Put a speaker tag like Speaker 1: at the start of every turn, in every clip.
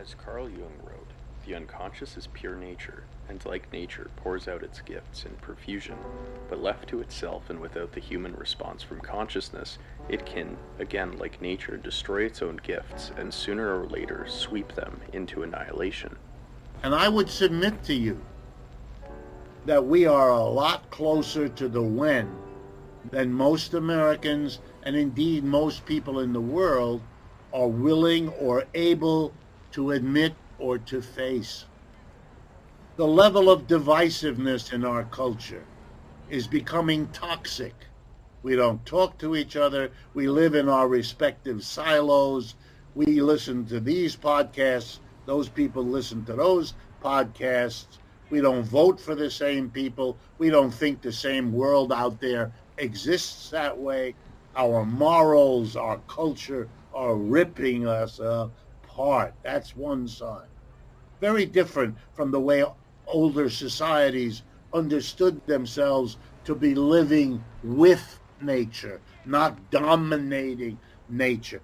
Speaker 1: As Carl Jung wrote, the unconscious is pure nature, and like nature pours out its gifts in profusion, but left to itself and without the human response from consciousness, it can, again like nature, destroy its own gifts and sooner or later sweep them into annihilation.
Speaker 2: And I would submit to you that we are a lot closer to the when than most Americans, and indeed most people in the world, are willing or able to admit or to face. The level of divisiveness in our culture is becoming toxic. We don't talk to each other. We live in our respective silos. We listen to these podcasts. Those people listen to those podcasts. We don't vote for the same people. We don't think the same world out there exists that way. Our morals, our culture are ripping us apart. That's one side. Very different from the way older societies understood themselves to be living with nature, not dominating nature.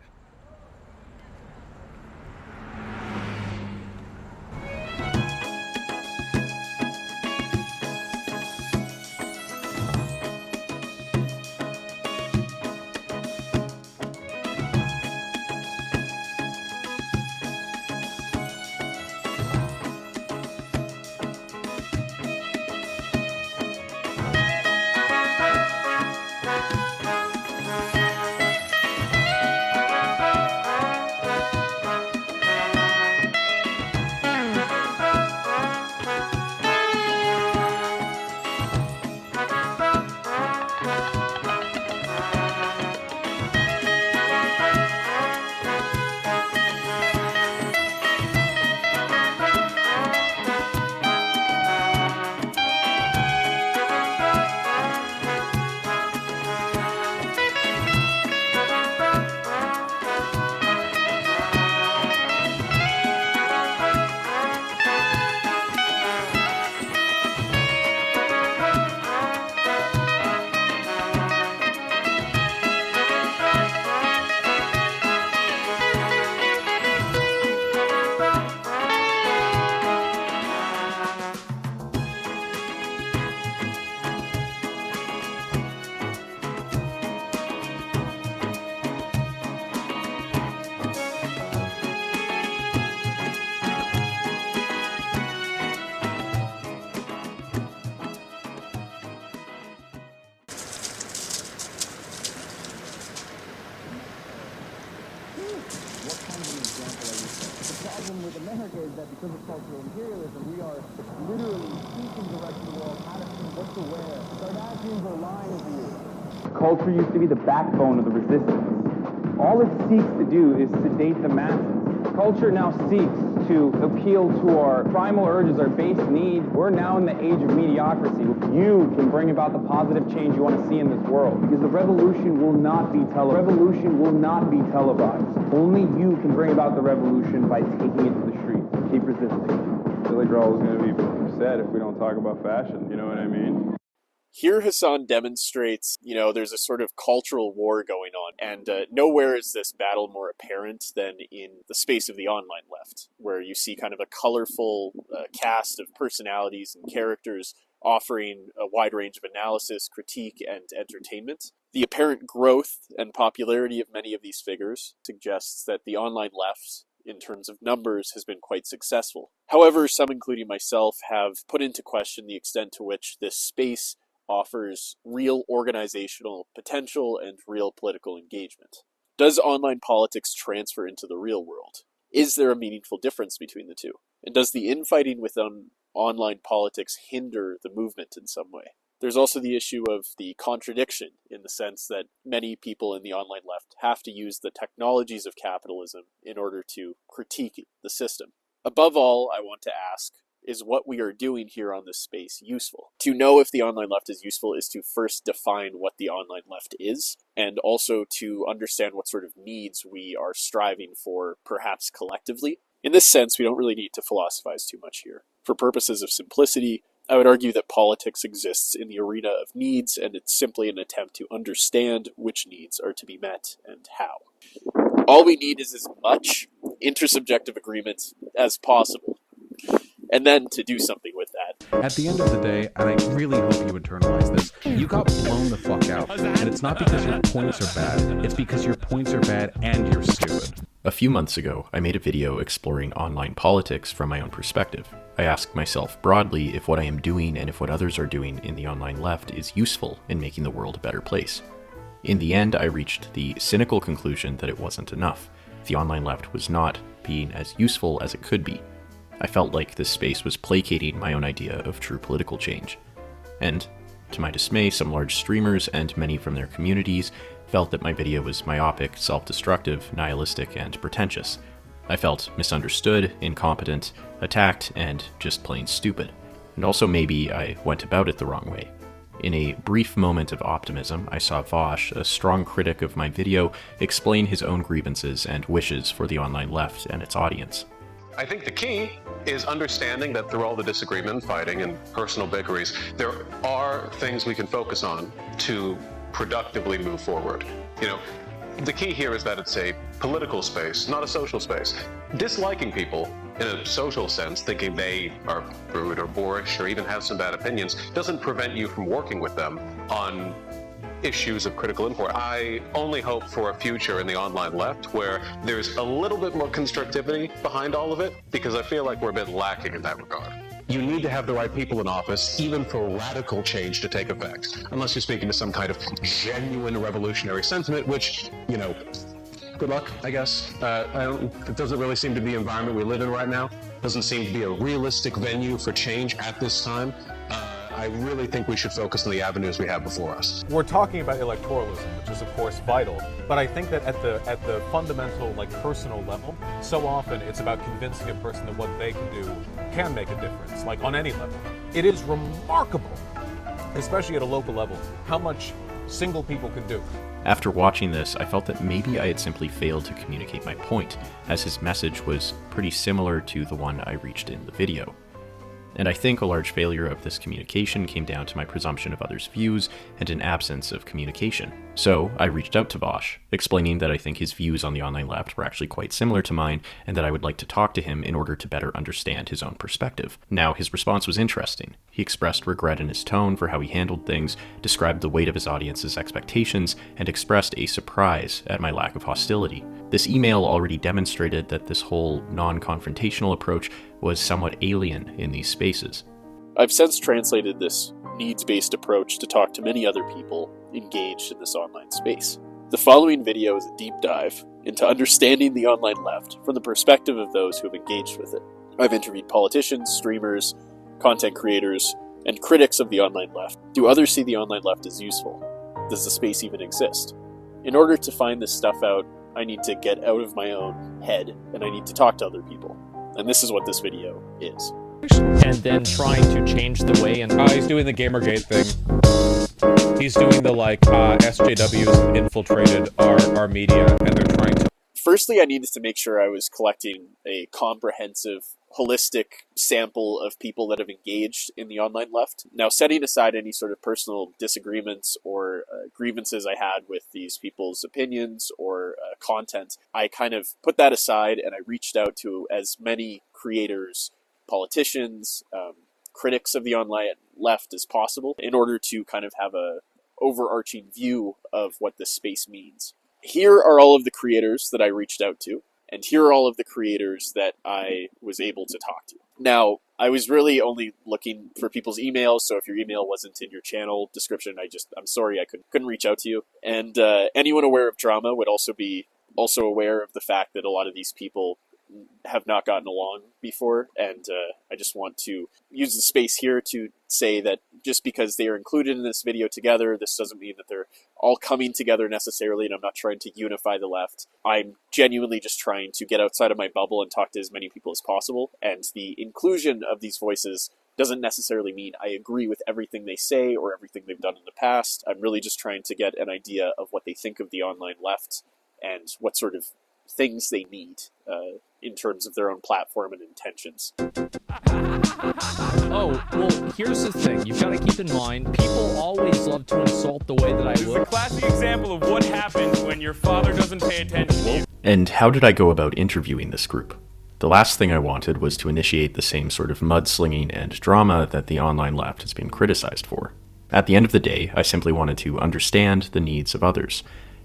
Speaker 3: With America is that because of cultural imperialism, we are literally teaching the rest of the world how to think, what to wear. Kardashians are lying to you. Culture used to be the backbone of the resistance. All it seeks to do is sedate the masses. Culture now seeks to appeal to our primal urges, our base needs. We're now in the age of mediocrity. You can bring about the positive change you want to see in this world, because the revolution will not be televised. Revolution will not be televised. Only you can bring about the revolution by taking it to the streets. Keep resisting.
Speaker 4: Billy Joel is going to be upset if we don't talk about fashion, you know what I mean?
Speaker 5: Here Hassan demonstrates, there's a sort of cultural war going on, and nowhere is this battle more apparent than in the space of the online left, where you see kind of a colorful cast of personalities and characters offering a wide range of analysis, critique, and entertainment. The apparent growth and popularity of many of these figures suggests that the online left, in terms of numbers, has been quite successful. However, some, including myself, have put into question the extent to which this space offers real organizational potential and real political engagement. Does online politics transfer into the real world? Is there a meaningful difference between the two? And does the infighting within online politics hinder the movement in some way? There's also the issue of the contradiction, in the sense that many people in the online left have to use the technologies of capitalism in order to critique the system. Above all, I want to ask, is what we are doing here on this space useful? To know if the online left is useful is to first define what the online left is, and also to understand what sort of needs we are striving for, perhaps collectively. In this sense, we don't really need to philosophize too much here. For purposes of simplicity, I would argue that politics exists in the arena of needs, and it's simply an attempt to understand which needs are to be met and how. All we need is as much intersubjective agreement as possible, and then to do something with that.
Speaker 6: At the end of the day, and I really hope you internalize this, you got blown the fuck out. And it's not because your points are bad, it's because your points are bad and you're stupid.
Speaker 1: A few months ago, I made a video exploring online politics from my own perspective. I asked myself broadly if what I am doing and if what others are doing in the online left is useful in making the world a better place. In the end, I reached the cynical conclusion that it wasn't enough. The online left was not being as useful as it could be. I felt like this space was placating my own idea of true political change. And, to my dismay, some large streamers and many from their communities felt that my video was myopic, self-destructive, nihilistic, and pretentious. I felt misunderstood, incompetent, attacked, and just plain stupid. And also maybe I went about it the wrong way. In a brief moment of optimism, I saw Vosh, a strong critic of my video, explain his own grievances and wishes for the online left and its audience.
Speaker 7: I think the key is understanding that through all the disagreement, fighting, and personal bickeries, there are things we can focus on to productively move forward. You know, the key here is that it's a political space, not a social space. Disliking people in a social sense, thinking they are rude or boorish or even have some bad opinions, doesn't prevent you from working with them on issues of critical import. I only hope for a future in the online left where there's a little bit more constructivity behind all of it, because I feel like we're a bit lacking in that regard. You need to have the right people in office, even for radical change to take effect, unless you're speaking to some kind of genuine revolutionary sentiment, which, you know, good luck, I guess. It doesn't really seem to be the environment we live in right now. Doesn't seem to be a realistic venue for change at this time. I really think we should focus on the avenues we have before us.
Speaker 8: We're talking about electoralism, which is of course vital, but I think that at the fundamental, like, personal level, so often it's about convincing a person that what they can do can make a difference, like on any level. It is remarkable, especially at a local level, how much single people can do.
Speaker 1: After watching this, I felt that maybe I had simply failed to communicate my point, as his message was pretty similar to the one I reached in the video. And I think a large failure of this communication came down to my presumption of others' views and an absence of communication. So I reached out to Vosh, explaining that I think his views on the online left were actually quite similar to mine, and that I would like to talk to him in order to better understand his own perspective. Now, his response was interesting. He expressed regret in his tone for how he handled things, described the weight of his audience's expectations, and expressed a surprise at my lack of hostility. This email already demonstrated that this whole non-confrontational approach was somewhat alien in these spaces.
Speaker 5: I've since translated this needs-based approach to talk to many other people engaged in this online space. The following video is a deep dive into understanding the online left from the perspective of those who have engaged with it. I've interviewed politicians, streamers, content creators, and critics of the online left. Do others see the online left as useful? Does the space even exist? In order to find this stuff out, I need to get out of my own head, and I need to talk to other people. And this is what this video is.
Speaker 9: And then trying to change the way and
Speaker 8: He's doing the Gamergate thing. He's doing the, like, SJWs infiltrated our media, and they're trying to...
Speaker 5: Firstly, I needed to make sure I was collecting a comprehensive, holistic sample of people that have engaged in the online left. Now, setting aside any sort of personal disagreements or grievances I had with these people's opinions or content, I kind of put that aside and I reached out to as many creators, politicians, critics of the online left as possible in order to kind of have a overarching view of what this space means. Here are all of the creators that I reached out to, and here are all of the creators that I was able to talk to. Now, I was really only looking for people's emails, so if your email wasn't in your channel description, I'm sorry I couldn't reach out to you. And anyone aware of drama would also be aware of the fact that a lot of these people have not gotten along before, and I just want to use the space here to say that just because they are included in this video together, this doesn't mean that they're all coming together necessarily, and I'm not trying to unify the left. I'm genuinely just trying to get outside of my bubble and talk to as many people as possible, and the inclusion of these voices doesn't necessarily mean I agree with everything they say or everything they've done in the past. I'm really just trying to get an idea of what they think of the online left and what sort of things they need in terms of their own platform and intentions.
Speaker 9: Oh, well, here's the thing. You've got to keep in mind, people always love to insult the way that I
Speaker 10: This is a
Speaker 9: look.
Speaker 10: classic example of what happens when your father doesn't pay attention to you.
Speaker 1: And how did I go about interviewing this group? The last thing I wanted was to initiate the same sort of mudslinging and drama that the online left has been criticized for. At the end of the day, I simply wanted to understand the needs of others.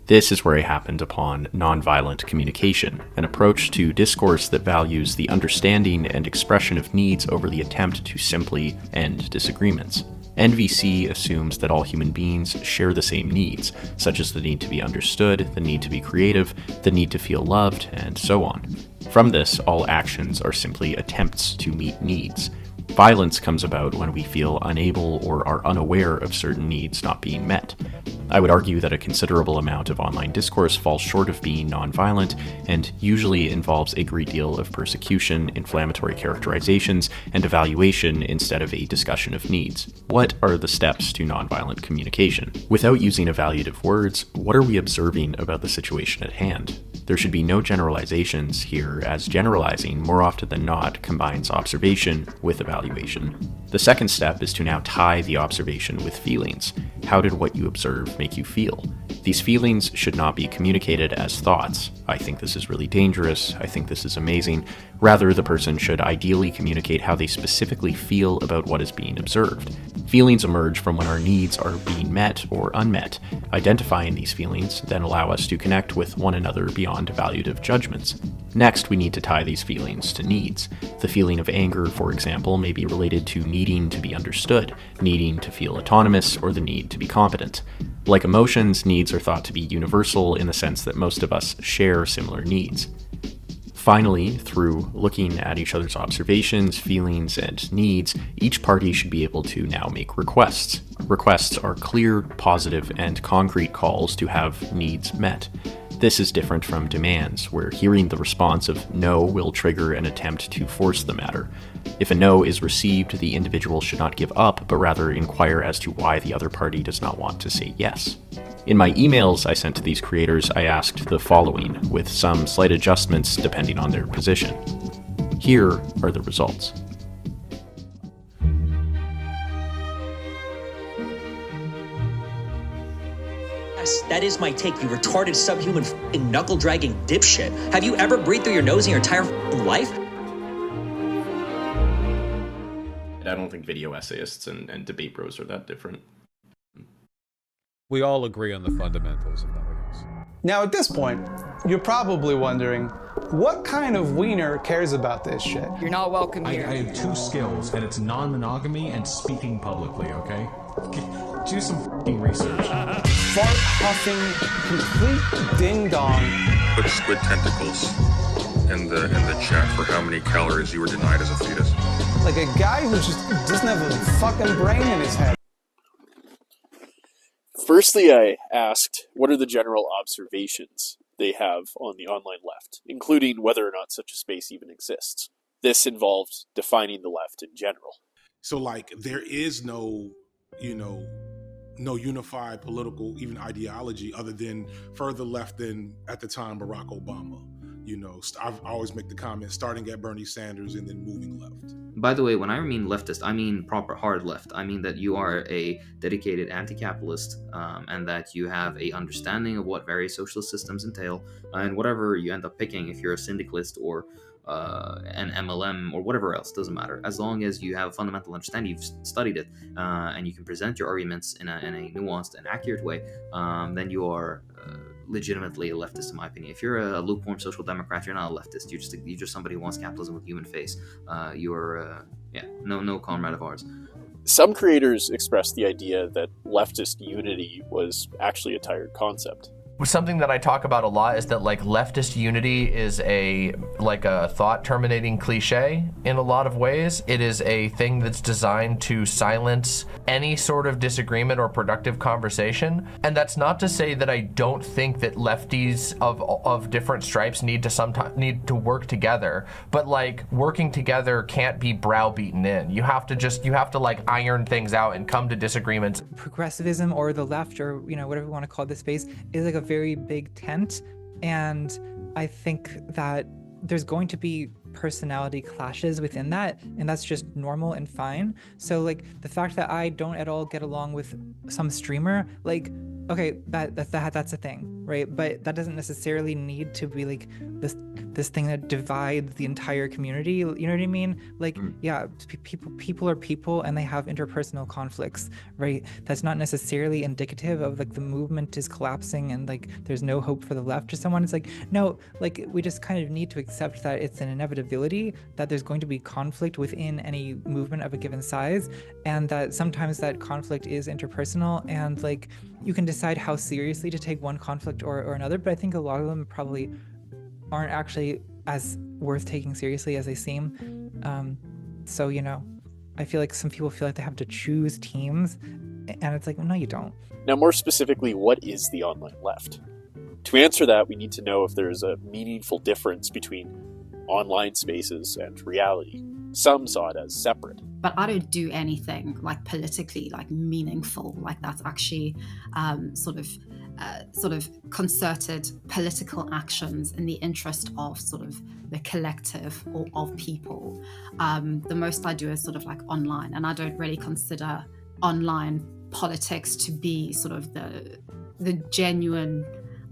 Speaker 1: This is where I happened upon nonviolent communication, an approach to discourse that values the understanding and expression of needs over the attempt to simply end disagreements. NVC assumes that all human beings share the same needs, such as the need to be understood, the need to be creative, the need to feel loved, and so on. From this, all actions are simply attempts to meet needs. Violence comes about when we feel unable or are unaware of certain needs not being met. I would argue that a considerable amount of online discourse falls short of being nonviolent and usually involves a great deal of persecution, inflammatory characterizations, and evaluation instead of a discussion of needs. What are the steps to nonviolent communication? Without using evaluative words, what are we observing about the situation at hand? There should be no generalizations here, as generalizing, more often than not, combines observation with evaluation. The second step is to now tie the observation with feelings. How did what you observe make you feel? These feelings should not be communicated as thoughts. I think this is really dangerous. I think this is amazing. Rather, the person should ideally communicate how they specifically feel about what is being observed. Feelings emerge from when our needs are being met or unmet. Identifying these feelings then allow us to connect with one another beyond evaluative judgments. Next, we need to tie these feelings to needs. The feeling of anger, for example, may be related to needing to be understood, needing to feel autonomous, or the need to be competent. Like emotions, needs are thought to be universal in the sense that most of us share similar needs. Finally, through looking at each other's observations, feelings, and needs, each party should be able to now make requests. Requests are clear, positive, and concrete calls to have needs met. This is different from demands, where hearing the response of no will trigger an attempt to force the matter. If a no is received, the individual should not give up, but rather inquire as to why the other party does not want to say yes. In my emails I sent to these creators, I asked the following, with some slight adjustments depending on their position. Here are the results.
Speaker 11: Yes, that is my take, you retarded, subhuman, f***ing knuckle-dragging dipshit. Have you ever breathed through your nose in your entire f***ing life?
Speaker 1: I don't think video essayists and debate bros are that different.
Speaker 8: We all agree on the fundamentals, if nothing else.
Speaker 12: Now at this point, you're probably wondering, what kind of wiener cares about this shit?
Speaker 13: You're not welcome here.
Speaker 6: I have two skills, and it's non-monogamy and speaking publicly, okay? Do some f***ing research.
Speaker 12: Fart huffing, complete ding-dong.
Speaker 14: Put squid tentacles in the chat for how many calories you were denied as a fetus.
Speaker 12: Like a guy who just doesn't have a fucking brain in his head.
Speaker 5: Firstly, I asked, what are the general observations they have on the online left, including whether or not such a space even exists. This involved defining the left in general.
Speaker 15: So, like, there is no, no unified political, even ideology other than further left than, at the time, Barack Obama. I always make the comment, starting at Bernie Sanders and then moving left.
Speaker 16: By the way, when I mean leftist, I mean proper hard left. I mean that you are a dedicated anti-capitalist and that you have a understanding of what various socialist systems entail, and whatever you end up picking, if you're a syndicalist or an MLM or whatever else, doesn't matter. As long as you have a fundamental understanding, you've studied it, and you can present your arguments in a nuanced and accurate way, then you are legitimately a leftist, in my opinion. If you're a lukewarm social democrat, you're not a leftist. You're just somebody who wants capitalism with human face. You're no comrade of ours.
Speaker 5: Some creators expressed the idea that leftist unity was actually a tired concept.
Speaker 17: Something that I talk about a lot is that leftist unity is a thought terminating cliche in a lot of ways. It is a thing that's designed to silence any sort of disagreement or productive conversation. And that's not to say that I don't think that lefties of different stripes need to work together, but working together can't be browbeaten in. You have to iron things out and come to disagreements.
Speaker 13: Progressivism, or the left, or whatever you want to call this space, is a very big tent, and I think that there's going to be personality clashes within that, and that's just normal and fine. So like the fact that I don't at all get along with some streamer, like, okay, that's a thing, right? But that doesn't necessarily need to be like this thing that divides the entire community. You know what I mean? Like, yeah, people are people, and they have interpersonal conflicts, right? That's not necessarily indicative of like the movement is collapsing and like there's no hope for the left or someone. It's like, no, like we just kind of need to accept that it's an inevitability that there's going to be conflict within any movement of a given size, and that sometimes that conflict is interpersonal, and like you can decide how seriously to take one conflict or another, but I think a lot of them probably aren't actually as worth taking seriously as they seem. So, you know, I feel like some people feel like they have to choose teams, and it's like, well, no, you don't.
Speaker 5: Now, more specifically, what is the online left? To answer that, we need to know if there is a meaningful difference between online spaces and reality. Some saw it as separate.
Speaker 18: But I don't do anything like politically like meaningful, like that's actually sort of concerted political actions in the interest of sort of the collective or of people. The most I do is sort of like online, and I don't really consider online politics to be sort of the genuine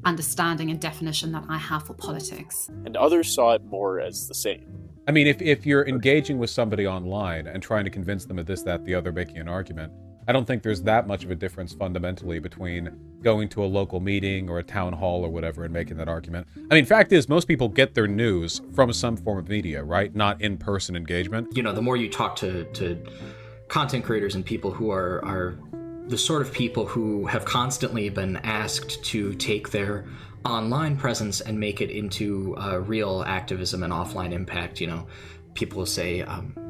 Speaker 18: understanding and definition that I have for politics.
Speaker 5: And others saw it more as the same.
Speaker 8: I mean, if you're engaging with somebody online and trying to convince them of this, that, the other, making an argument, I don't think there's that much of a difference fundamentally between going to a local meeting or a town hall or whatever and making that argument. I mean, fact is, most people get their news from some form of media, right? Not in-person engagement.
Speaker 16: You know, the more you talk to content creators and people who are the sort of people who have constantly been asked to take their online presence and make it into real activism and offline impact, you know, people will say,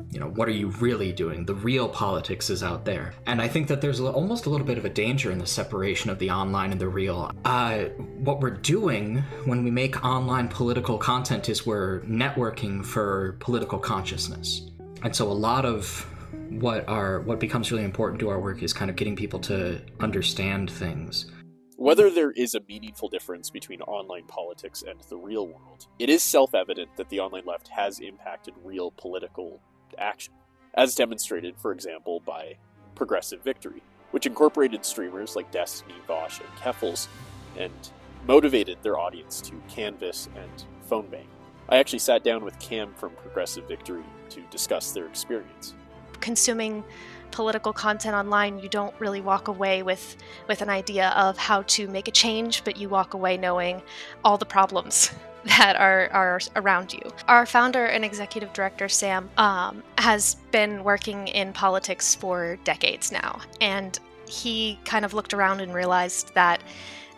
Speaker 16: you know, what are you really doing? The real politics is out there. And I think that there's almost a little bit of a danger in the separation of the online and the real. What we're doing when we make online political content is we're networking for political consciousness. And so a lot of what becomes really important to our work is kind of getting people to understand things.
Speaker 5: Whether there is a meaningful difference between online politics and the real world, it is self-evident that the online left has impacted real political action, as demonstrated, for example, by Progressive Victory, which incorporated streamers like Destiny, Vosh, and Keffels, and motivated their audience to canvass and phone bank. I actually sat down with Cam from Progressive Victory to discuss their experience.
Speaker 19: Consuming political content online, you don't really walk away with an idea of how to make a change, but you walk away knowing all the problems that are around you. Our founder and executive director, Sam, has been working in politics for decades now, and he kind of looked around and realized that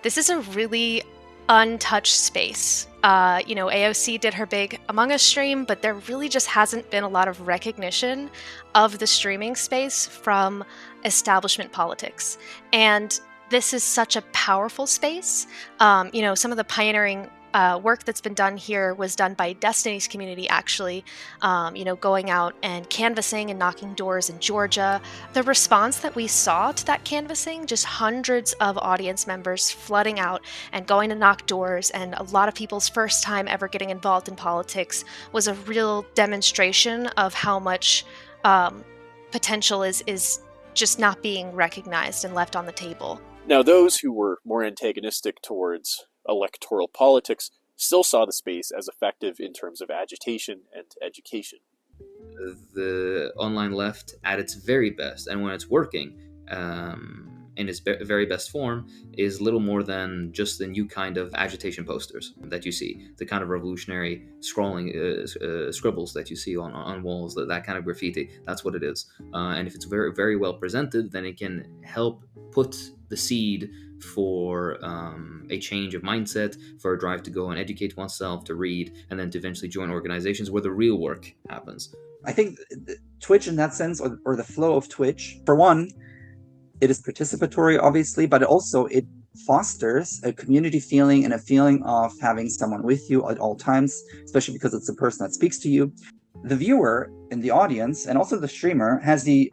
Speaker 19: this is a really untouched space. You know, AOC did her big Among Us stream, but there really just hasn't been a lot of recognition of the streaming space from establishment politics. And this is such a powerful space. You know, some of the pioneering work that's been done here was done by Destiny's community, actually, you know, going out and canvassing and knocking doors in Georgia. The response that we saw to that canvassing, just hundreds of audience members flooding out and going to knock doors, and a lot of people's first time ever getting involved in politics, was a real demonstration of how much potential is just not being recognized and left on the table.
Speaker 5: Now, those who were more antagonistic towards electoral politics still saw the space as effective in terms of agitation and education.
Speaker 16: The online left at its very best, and when it's working in its very best form, is little more than just the new kind of agitation posters that you see, the kind of revolutionary scrolling scribbles that you see on walls, that kind of graffiti. That's what it is. And if it's very, very well presented, then it can help put the seed for a change of mindset, for a drive to go and educate oneself, to read, and then to eventually join organizations where the real work happens.
Speaker 20: I think Twitch in that sense, or the flow of Twitch, for one, it is participatory, obviously, but also it fosters a community feeling and a feeling of having someone with you at all times, especially because it's the person that speaks to you. The viewer in the audience, and also the streamer, has the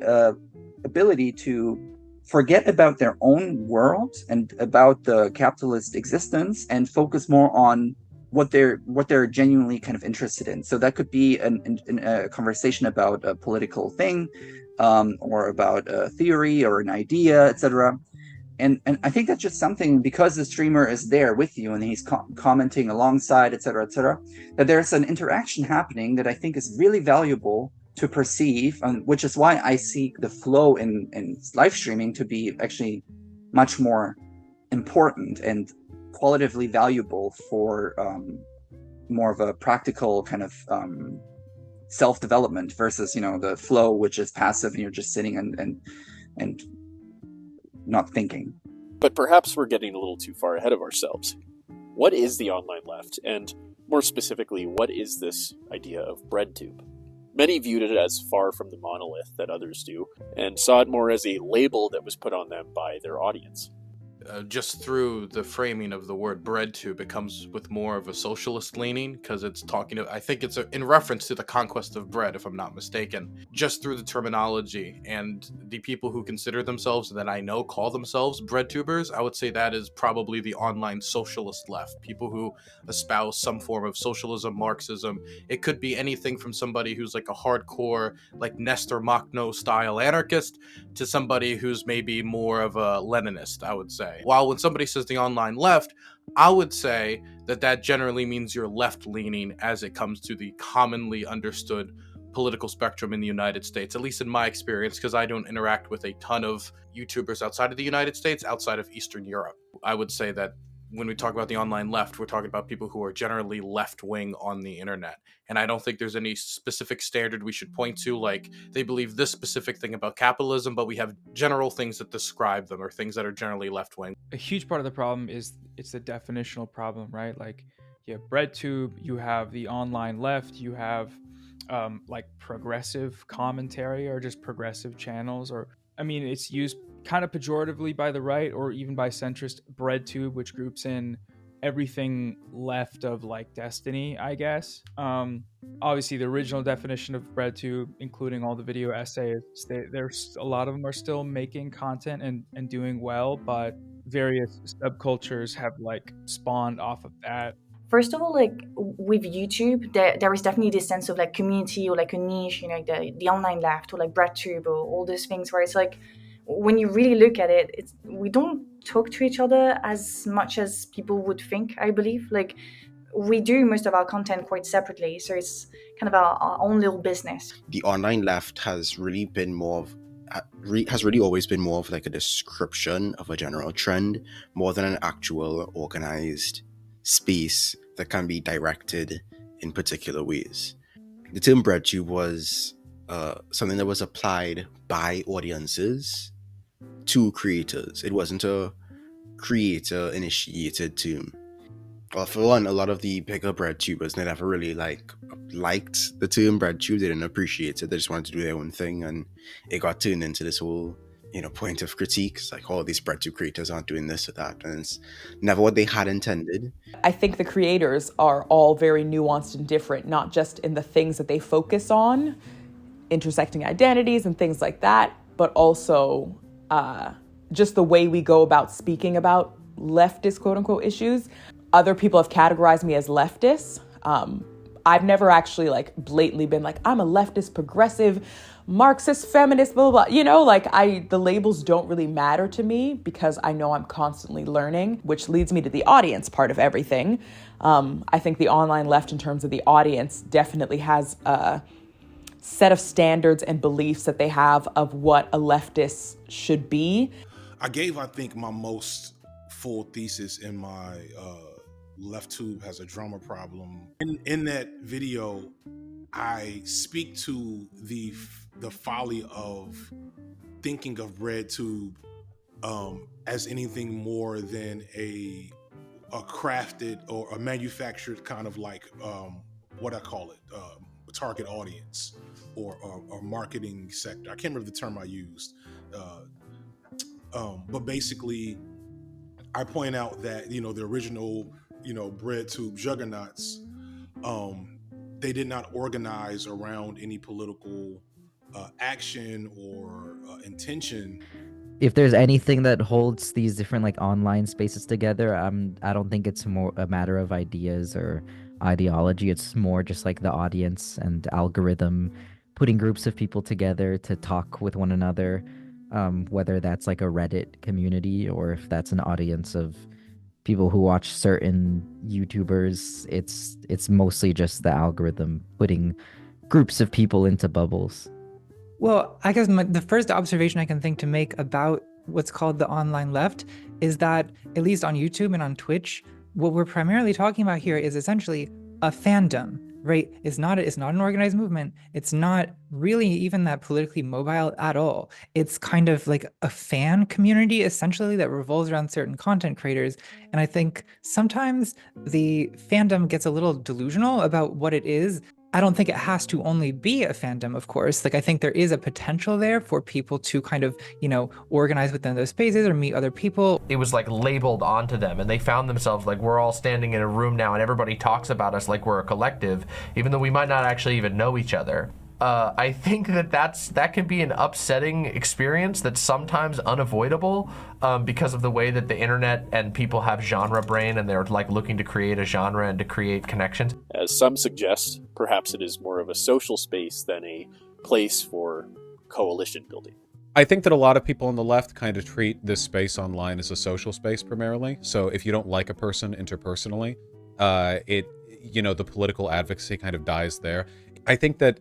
Speaker 20: ability to forget about their own world and about the capitalist existence and focus more on what they're genuinely kind of interested in. So that could be a conversation about a political thing, or about a theory or an idea, etc. And I think that's just something, because the streamer is there with you and he's commenting alongside, etc., that there's an interaction happening that I think is really valuable to perceive, which is why I see the flow in live streaming to be actually much more important and qualitatively valuable for more of a practical kind of self-development versus, the flow, which is passive and you're just sitting and not thinking.
Speaker 5: But perhaps we're getting a little too far ahead of ourselves. What is the online left? And more specifically, what is this idea of breadtube? Many viewed it as far from the monolith that others do, and saw it more as a label that was put on them by their audience.
Speaker 6: Just through the framing of the word breadtube, it comes with more of a socialist leaning, because it's talking I think it's in reference to the conquest of bread, if I'm not mistaken. Just through the terminology, and the people who consider themselves, that I know call themselves breadtubers, I would say that is probably the online socialist left. People who espouse some form of socialism, Marxism. It could be anything from somebody who's like a hardcore, like Nestor Makhno style anarchist, to somebody who's maybe more of a Leninist, I would say. While when somebody says the online left, I would say that generally means you're left-leaning as it comes to the commonly understood political spectrum in the United States, at least in my experience, because I don't interact with a ton of YouTubers outside of the United States, outside of Eastern Europe. I would say that when we talk about the online left, we're talking about people who are generally left-wing on the internet. And I don't think there's any specific standard we should point to, like they believe this specific thing about capitalism, but we have general things that describe them, or things that are generally left-wing.
Speaker 21: A huge part of the problem is it's the definitional problem, right? Like you have breadtube, you have the online left, you have like progressive commentary, or just progressive channels, or it's used kind of pejoratively by the right, or even by centrist, breadtube, which groups in everything left of like Destiny, I guess. Obviously the original definition of breadtube, including all the video essays, there's a lot of them are still making content and doing well, but various subcultures have like spawned off of that.
Speaker 22: First of all, like with YouTube, there is definitely this sense of like community, or like a niche, like the online left, or like breadtube, or all those things where it's like, when you really look at it, we don't talk to each other as much as people would think, I believe. Like, we do most of our content quite separately, so it's kind of our own little business.
Speaker 23: The online left has really been has really always been more of like a description of a general trend, more than an actual organized space that can be directed in particular ways. The term breadtube was something that was applied by audiences to creators. It wasn't a creator-initiated term. Well, for one, a lot of the bigger breadtubers never really liked the term breadtube. They didn't appreciate it. They just wanted to do their own thing, and it got turned into this whole point of critique. It's like, oh, these breadtube creators aren't doing this or that, and it's never what they had intended.
Speaker 24: I think the creators are all very nuanced and different, not just in the things that they focus on, intersecting identities and things like that, but also just the way we go about speaking about leftist quote-unquote issues. Other people have categorized me as leftist. I've never actually blatantly been like, I'm a leftist, progressive, Marxist, feminist, blah, blah, blah. The labels don't really matter to me, because I know I'm constantly learning, which leads me to the audience part of everything. I think the online left, in terms of the audience, definitely has a set of standards and beliefs that they have of what a leftist should be.
Speaker 15: I gave, I think, my most full thesis in my LeftTube Has a Drummer Problem. In that video, I speak to the folly of thinking of breadtube as anything more than a crafted or a manufactured kind of what I call it, target audience or marketing sector. I can't remember the term I used. But basically, I point out that, the original, breadtube juggernauts, they did not organize around any political action or intention.
Speaker 2: if there's anything that holds these different like online spaces together, I don't think it's more a matter of ideas or ideology. It's more just like the audience and algorithm putting groups of people together to talk with one another, whether that's like a Reddit community or if that's an audience of people who watch certain YouTubers. It's mostly just the algorithm putting groups of people into bubbles.
Speaker 13: Well, I guess the first observation I can think to make about what's called the online left is that, at least on YouTube and on Twitch, what we're primarily talking about here is essentially a fandom, right? It's not an organized movement. It's not really even that politically mobile at all. It's kind of like a fan community, essentially, that revolves around certain content creators. And I think sometimes the fandom gets a little delusional about what it is. I don't think it has to only be a fandom, of course. Like, I think there is a potential there for people to kind of, organize within those spaces or meet other people.
Speaker 17: It was like labeled onto them, and they found themselves like, we're all standing in a room now and everybody talks about us like we're a collective, even though we might not actually even know each other. I think that can be an upsetting experience that's sometimes unavoidable because of the way that the internet and people have genre brain and they're like looking to create a genre and to create connections.
Speaker 5: As some suggest, perhaps it is more of a social space than a place for coalition building.
Speaker 8: I think that a lot of people on the left kind of treat this space online as a social space primarily. So if you don't like a person interpersonally, the political advocacy kind of dies there. I think that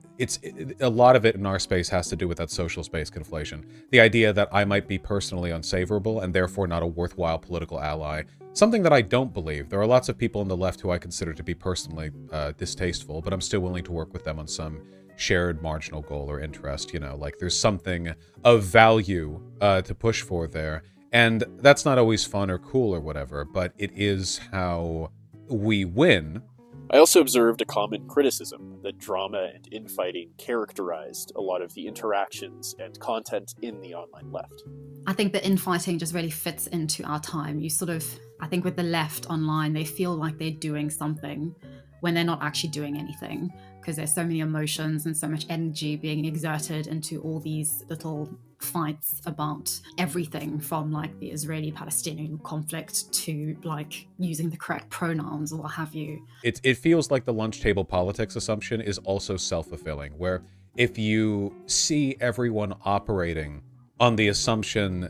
Speaker 8: a lot of it in our space has to do with that social space conflation. The idea that I might be personally unsavourable and therefore not a worthwhile political ally. Something that I don't believe. There are lots of people on the left who I consider to be personally distasteful, but I'm still willing to work with them on some shared marginal goal or interest. Like there's something of value to push for there. And that's not always fun or cool or whatever, but it is how we win.
Speaker 5: I also observed a common criticism that drama and infighting characterized a lot of the interactions and content in the online left.
Speaker 18: I think that infighting just really fits into our time. I think with the left online, they feel like they're doing something when they're not actually doing anything, because there's so many emotions and so much energy being exerted into all these little fights about everything from like the Israeli-Palestinian conflict to like using the correct pronouns or what have you.
Speaker 8: It feels like the lunch table politics assumption is also self-fulfilling, where if you see everyone operating on the assumption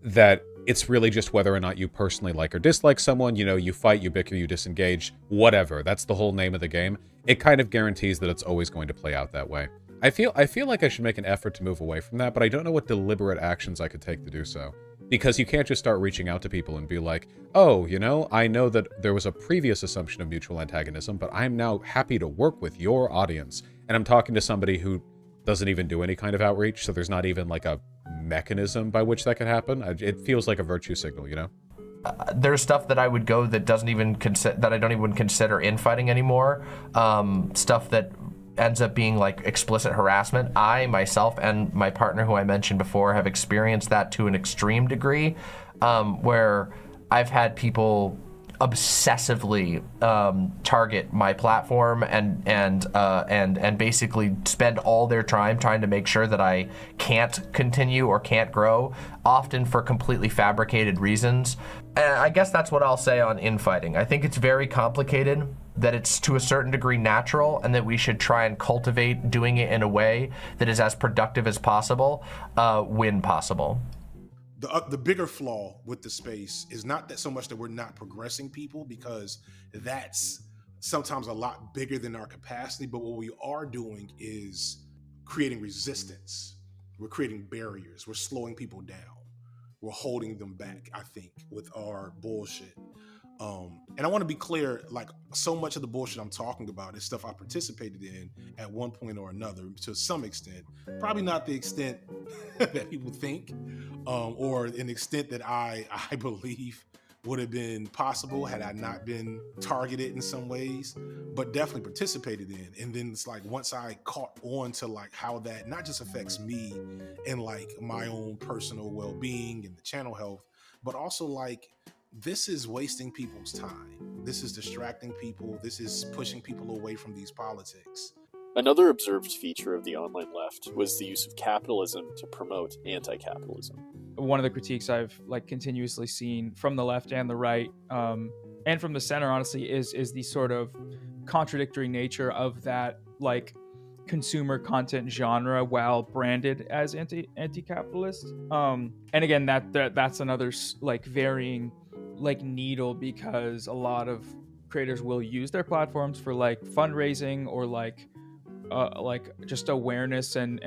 Speaker 8: that it's really just whether or not you personally like or dislike someone, you fight, you bicker, you disengage, whatever, that's the whole name of the game, it kind of guarantees that it's always going to play out that way. I feel like I should make an effort to move away from that, but I don't know what deliberate actions I could take to do so. Because you can't just start reaching out to people and be like, oh, I know that there was a previous assumption of mutual antagonism, but I'm now happy to work with your audience. And I'm talking to somebody who doesn't even do any kind of outreach, so there's not even like a mechanism by which that could happen. It feels like a virtue signal,
Speaker 17: There's stuff that I would go that doesn't even that I don't even consider infighting anymore. Stuff that ends up being like explicit harassment. I myself and my partner, who I mentioned before, have experienced that to an extreme degree, where I've had people obsessively target my platform and basically spend all their time trying to make sure that I can't continue or can't grow, often for completely fabricated reasons. And I guess that's what I'll say on infighting. I think it's very complicated, that it's to a certain degree natural, and that we should try and cultivate doing it in a way that is as productive as possible, when possible.
Speaker 15: The bigger flaw with the space is not that so much that we're not progressing people, because that's sometimes a lot bigger than our capacity, but what we are doing is creating resistance. We're creating barriers. We're slowing people down. We're holding them back, I think, with our bullshit. And I want to be clear, like, so much of the bullshit I'm talking about is stuff I participated in at one point or another to some extent. Probably not the extent that people think, or an extent that I believe would have been possible had I not been targeted in some ways, but definitely participated in. And then it's like, once I caught on to like how that not just affects me and like my own personal well-being and the channel health, but also like, this is wasting people's time. This is distracting people. This is pushing people away from these politics.
Speaker 5: Another observed feature of the online left was the use of capitalism to promote anti-capitalism.
Speaker 21: One of the critiques I've continuously seen from the left and the right, and from the center, honestly, is the sort of contradictory nature of that consumer content genre while branded as anti-capitalist. And again, that's another varying needle, because a lot of creators will use their platforms for fundraising or just awareness, and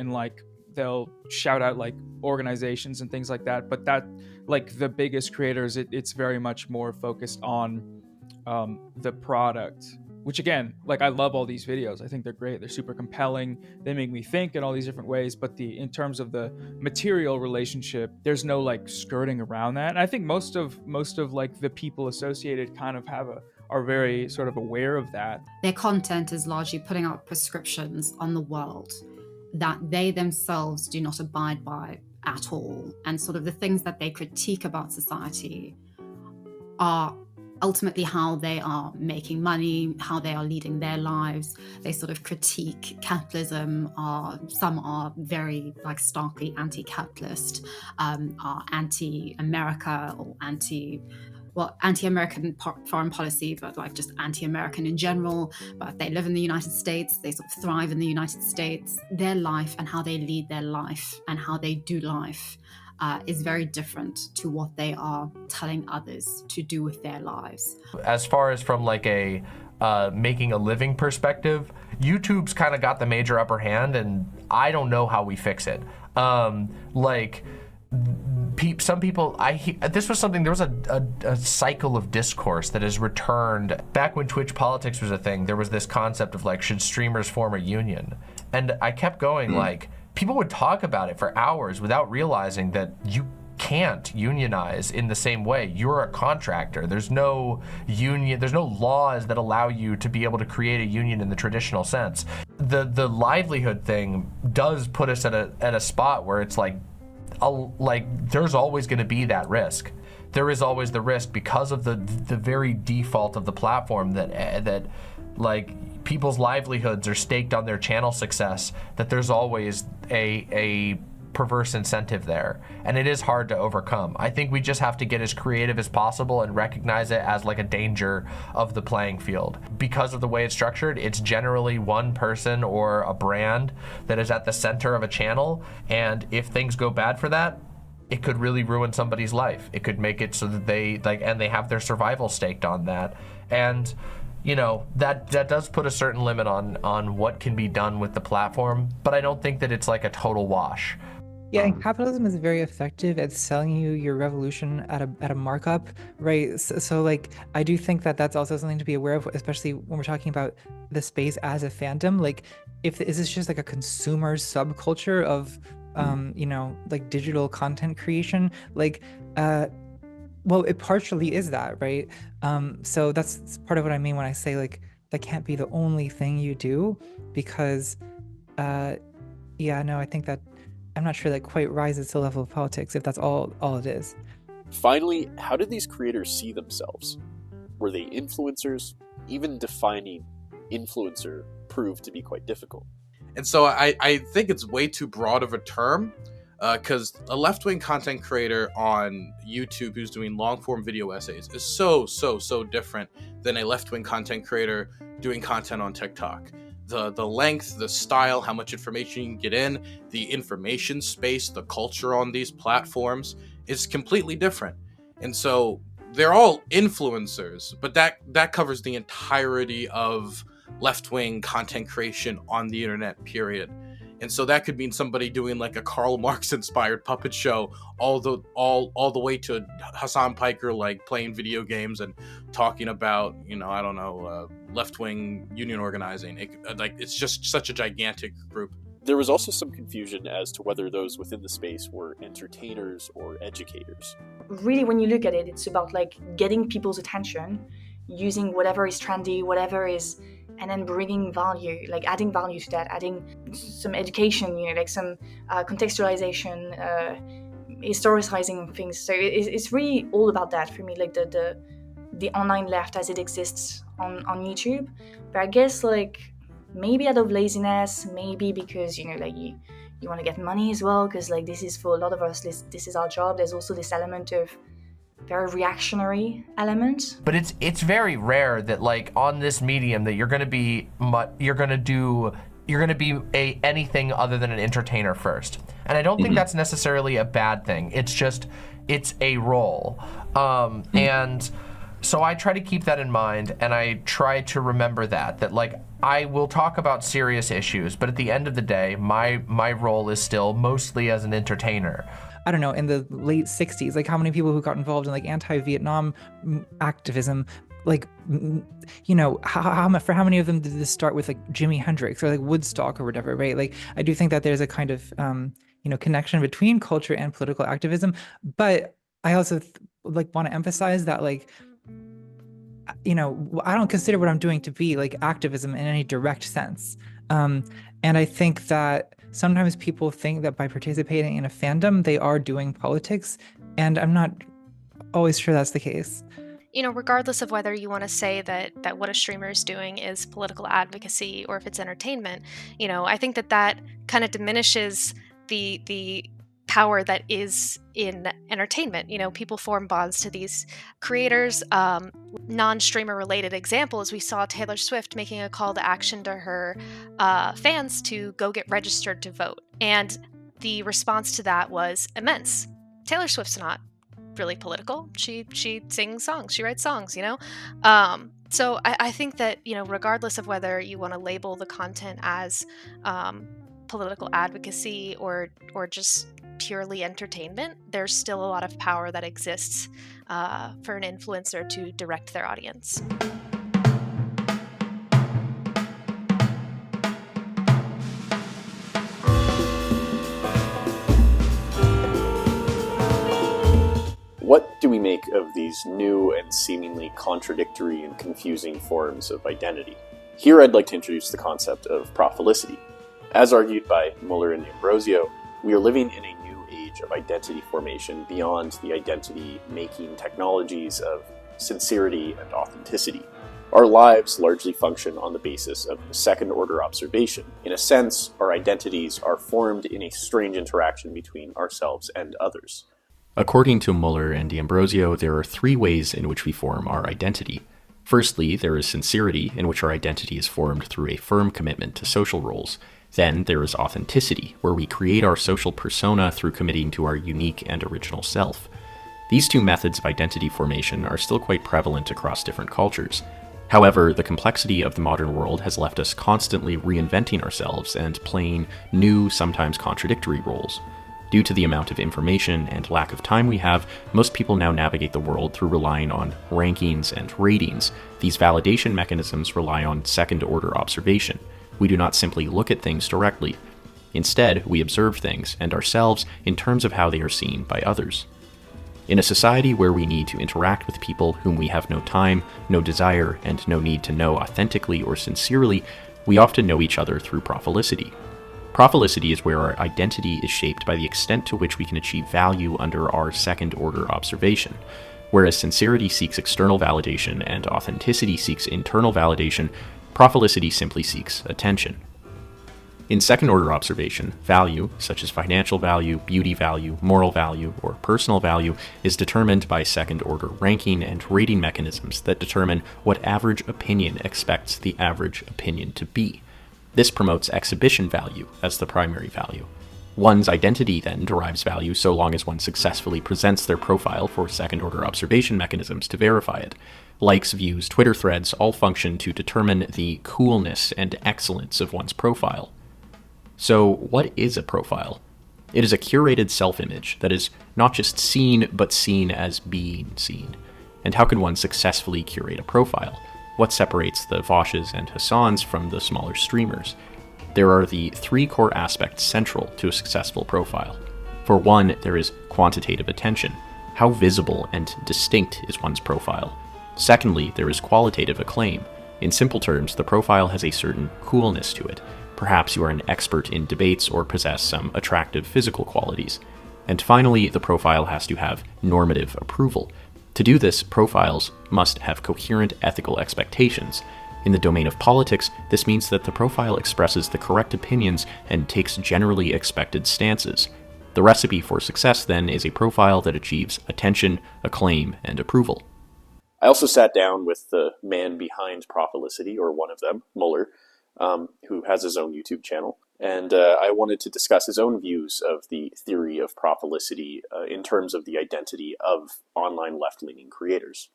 Speaker 21: they'll shout out organizations and things like that. But that the biggest creators, it's very much more focused on the product, which again, I love all these videos. I think they're great. They're super compelling. They make me think in all these different ways. But in terms of the material relationship, there's no skirting around that. And I think most of the people associated kind of are very sort of aware of that.
Speaker 18: Their content is largely putting out prescriptions on the world that they themselves do not abide by at all. And sort of the things that they critique about society are ultimately how they are making money, how they are leading their lives. They sort of critique capitalism. Some are very starkly anti-capitalist, are anti-America or anti-American foreign policy, but just anti-American in general. But they live in the United States, they sort of thrive in the United States. Their life and how they lead their life and how they do life is very different to what they are telling others to do with their lives.
Speaker 17: As far as from a making a living perspective, YouTube's kind of got the major upper hand, and I don't know how we fix it. Some people, this was something, there was a cycle of discourse that has returned. Back when Twitch politics was a thing, there was this concept of should streamers form a union? And I kept going, people would talk about it for hours without realizing that you can't unionize in the same way. You're a contractor. There's no union, there's no laws that allow you to be able to create a union in the traditional sense. The livelihood thing does put us at a spot where it's there's always going to be that risk. There is always the risk because of the very default of the platform that people's livelihoods are staked on their channel success, that there's always a perverse incentive there, and it is hard to overcome. I think we just have to get as creative as possible and recognize it as a danger of the playing field. Because of the way it's structured, it's generally one person or a brand that is at the center of a channel, and if things go bad for that, it could really ruin somebody's life. It could make it so that they and they have their survival staked on that. And that does put a certain limit on what can be done with the platform, but I don't think that it's a total wash.
Speaker 13: Yeah, and capitalism is very effective at selling you your revolution at a markup, right? So I do think that that's also something to be aware of, especially when we're talking about the space as a fandom. Is this just a consumer subculture of, digital content creation? Well, it partially is that, right? So that's part of what I mean when I say that can't be the only thing you do, because, I think that I'm not sure that quite rises to the level of politics if that's all it is.
Speaker 5: Finally, how did these creators see themselves? Were they influencers? Even defining influencer proved to be quite difficult.
Speaker 6: And so I think it's way too broad of a term, because a left-wing content creator on YouTube who's doing long-form video essays is so different than a left-wing content creator doing content on TikTok. The length, the style, how much information you can get in, the information space, the culture on these platforms is completely different. And so they're all influencers, but that covers the entirety of left-wing content creation on the internet, period. And so that could mean somebody doing a Karl Marx inspired puppet show all the way to Hassan Piker playing video games and talking about left-wing union organizing. It's just such a gigantic group.
Speaker 5: There was also some confusion as to whether those within the space were entertainers or educators.
Speaker 22: Really, when you look at it, it's about getting people's attention, using whatever is trendy, whatever is, and then bringing value, adding value to that, adding some education, some contextualization, historicizing things. So it's really all about that for me, the online left as it exists on YouTube. But I guess maybe out of laziness, maybe because, you want to get money as well, because like this is for a lot of us, this is our job. There's also this element of very reactionary element.
Speaker 17: But it's very rare that like on this medium that you're going to be anything other than an entertainer first. And I don't think that's necessarily a bad thing. It's a role. And so I try to keep that in mind, and I try to remember that like I will talk about serious issues, but at the end of the day, my role is still mostly as an entertainer.
Speaker 13: I don't know, in the late 60s, like how many people who got involved in like anti-Vietnam activism, like, for how many of them did this start with like Jimi Hendrix or like Woodstock or whatever, right? Like, I do think that there's a kind of, connection between culture and political activism. But I also want to emphasize that like, I don't consider what I'm doing to be like activism in any direct sense. And I think that sometimes people think that by participating in a fandom, they are doing politics. And I'm not always sure that's the case.
Speaker 19: Regardless of whether you want to say that what a streamer is doing is political advocacy or if it's entertainment, I think that kind of diminishes the power that is in entertainment. People form bonds to these creators. Non-streamer related example is we saw Taylor Swift making a call to action to her fans to go get registered to vote. And the response to that was immense. Taylor Swift's not really political. She sings songs, she writes songs, So I think that, regardless of whether you want to label the content as political advocacy or just purely entertainment, there's still a lot of power that exists for an influencer to direct their audience.
Speaker 5: What do we make of these new and seemingly contradictory and confusing forms of identity? Here I'd like to introduce the concept of profilicity. As argued by Muller and Ambrosio, we are living in a new age of identity formation beyond the identity-making technologies of sincerity and authenticity. Our lives largely function on the basis of second-order observation. In a sense, our identities are formed in a strange interaction between ourselves and others.
Speaker 1: According to Muller and D'Ambrosio, there are three ways in which we form our identity. Firstly, there is sincerity, in which our identity is formed through a firm commitment to social roles. Then there is authenticity, where we create our social persona through committing to our unique and original self. These two methods of identity formation are still quite prevalent across different cultures. However, the complexity of the modern world has left us constantly reinventing ourselves and playing new, sometimes contradictory roles. Due to the amount of information and lack of time we have, most people now navigate the world through relying on rankings and ratings. These validation mechanisms rely on second-order observation. We do not simply look at things directly. Instead, we observe things and ourselves in terms of how they are seen by others. In a society where we need to interact with people whom we have no time, no desire, and no need to know authentically or sincerely, we often know each other through profilicity. Profilicity is where our identity is shaped by the extent to which we can achieve value under our second-order observation. Whereas sincerity seeks external validation and authenticity seeks internal validation, profilicity simply seeks attention. In second-order observation, value, such as financial value, beauty value, moral value, or personal value, is determined by second-order ranking and rating mechanisms that determine what average opinion expects the average opinion to be. This promotes exhibition value as the primary value. One's identity then derives value so long as one successfully presents their profile for second-order observation mechanisms to verify it. Likes, views, Twitter threads all function to determine the coolness and excellence of one's profile. So, what is a profile? It is a curated self-image that is not just seen, but seen as being seen. And how can one successfully curate a profile? What separates the Voshes and Hassans from the smaller streamers? There are the three core aspects central to a successful profile. For one, there is quantitative attention. How visible and distinct is one's profile? Secondly, there is qualitative acclaim. In simple terms, the profile has a certain coolness to it. Perhaps you are an expert in debates or possess some attractive physical qualities. And finally, the profile has to have normative approval. To do this, profiles must have coherent ethical expectations. In the domain of politics, this means that the profile expresses the correct opinions and takes generally expected stances. The recipe for success, then, is a profile that achieves attention, acclaim, and approval.
Speaker 5: I also sat down with the man behind Profilicity, or one of them, Muller, who has his own YouTube channel. And I wanted to discuss his own views of the theory of Profilicity in terms of the identity of online left-leaning creators.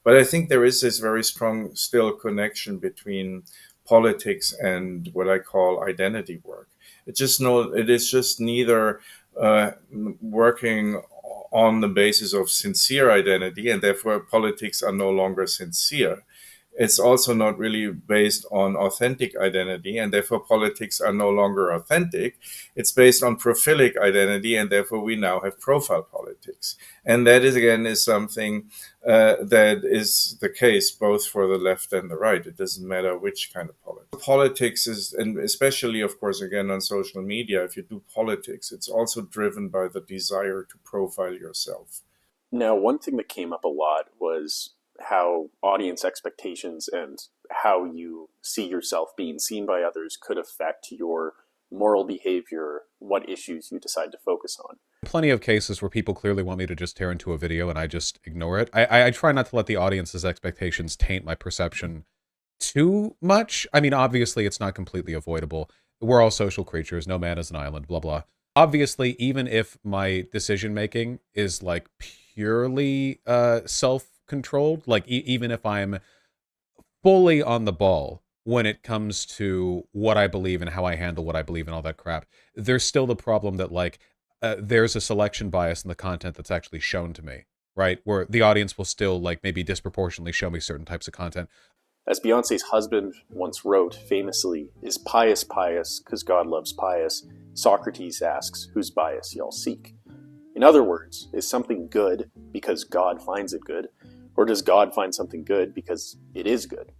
Speaker 3: But I think there is this very strong still connection between politics and what I call identity work. It is just neither working on the basis of sincere identity, and therefore politics are no longer sincere. It's also not really based on authentic identity, and therefore politics are no longer authentic. It's based on prophilic identity, and therefore we now have profile politics. And that is something that is the case both for the left and the right. It doesn't matter which kind of politics. Politics is, and especially, of course, again on social media, if you do politics, it's also driven by the desire to profile yourself.
Speaker 5: Now, one thing that came up a lot was how audience expectations and how you see yourself being seen by others could affect your moral behavior, what issues you decide to focus on.
Speaker 8: Plenty of cases where people clearly want me to just tear into a video and I just ignore it. I try not to let the audience's expectations taint my perception too much. I mean, obviously, it's not completely avoidable. We're all social creatures. No man is an island, blah, blah. Obviously, even if my decision-making is, like, purely self-controlled, like, even if I'm fully on the ball when it comes to what I believe and how I handle what I believe and all that crap, there's still the problem that, like, there's a selection bias in the content that's actually shown to me, right? Where the audience will still, like, maybe disproportionately show me certain types of content.
Speaker 5: As Beyonce's husband once wrote famously, "Is pious pious because God loves pious? Socrates asks, whose bias y'all seek?" In other words, is something good because God finds it good, or does God find something good because it is good?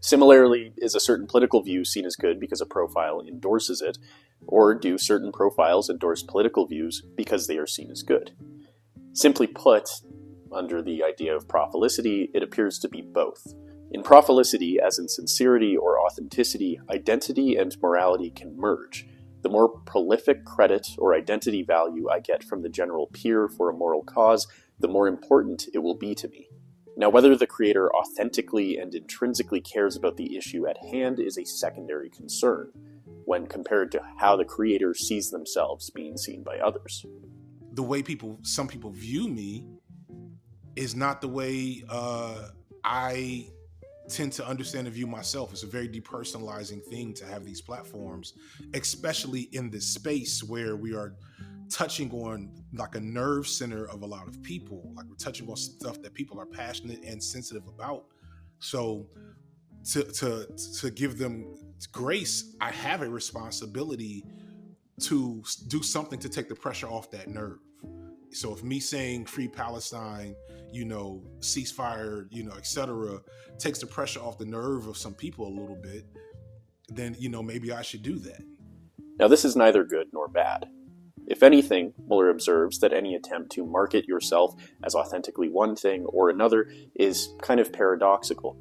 Speaker 5: Similarly, is a certain political view seen as good because a profile endorses it, or do certain profiles endorse political views because they are seen as good? Simply put, under the idea of Profilicity, it appears to be both. In Profilicity, as in sincerity or authenticity, identity and morality can merge. The more prolific credit or identity value I get from the general peer for a moral cause, the more important it will be to me. Now, whether the creator authentically and intrinsically cares about the issue at hand is a secondary concern, when compared to how the creator sees themselves being seen by others.
Speaker 15: The way some people view me is not the way I tend to understand and view myself. It's a very depersonalizing thing to have these platforms, especially in this space where we are touching on like a nerve center of a lot of people. Like we're touching on stuff that people are passionate and sensitive about. So to give them grace, I have a responsibility to do something to take the pressure off that nerve. So if me saying free Palestine, ceasefire, etc., takes the pressure off the nerve of some people a little bit, then, maybe I should do that.
Speaker 5: Now, this is neither good nor bad. If anything, Muller observes that any attempt to market yourself as authentically one thing or another is kind of paradoxical.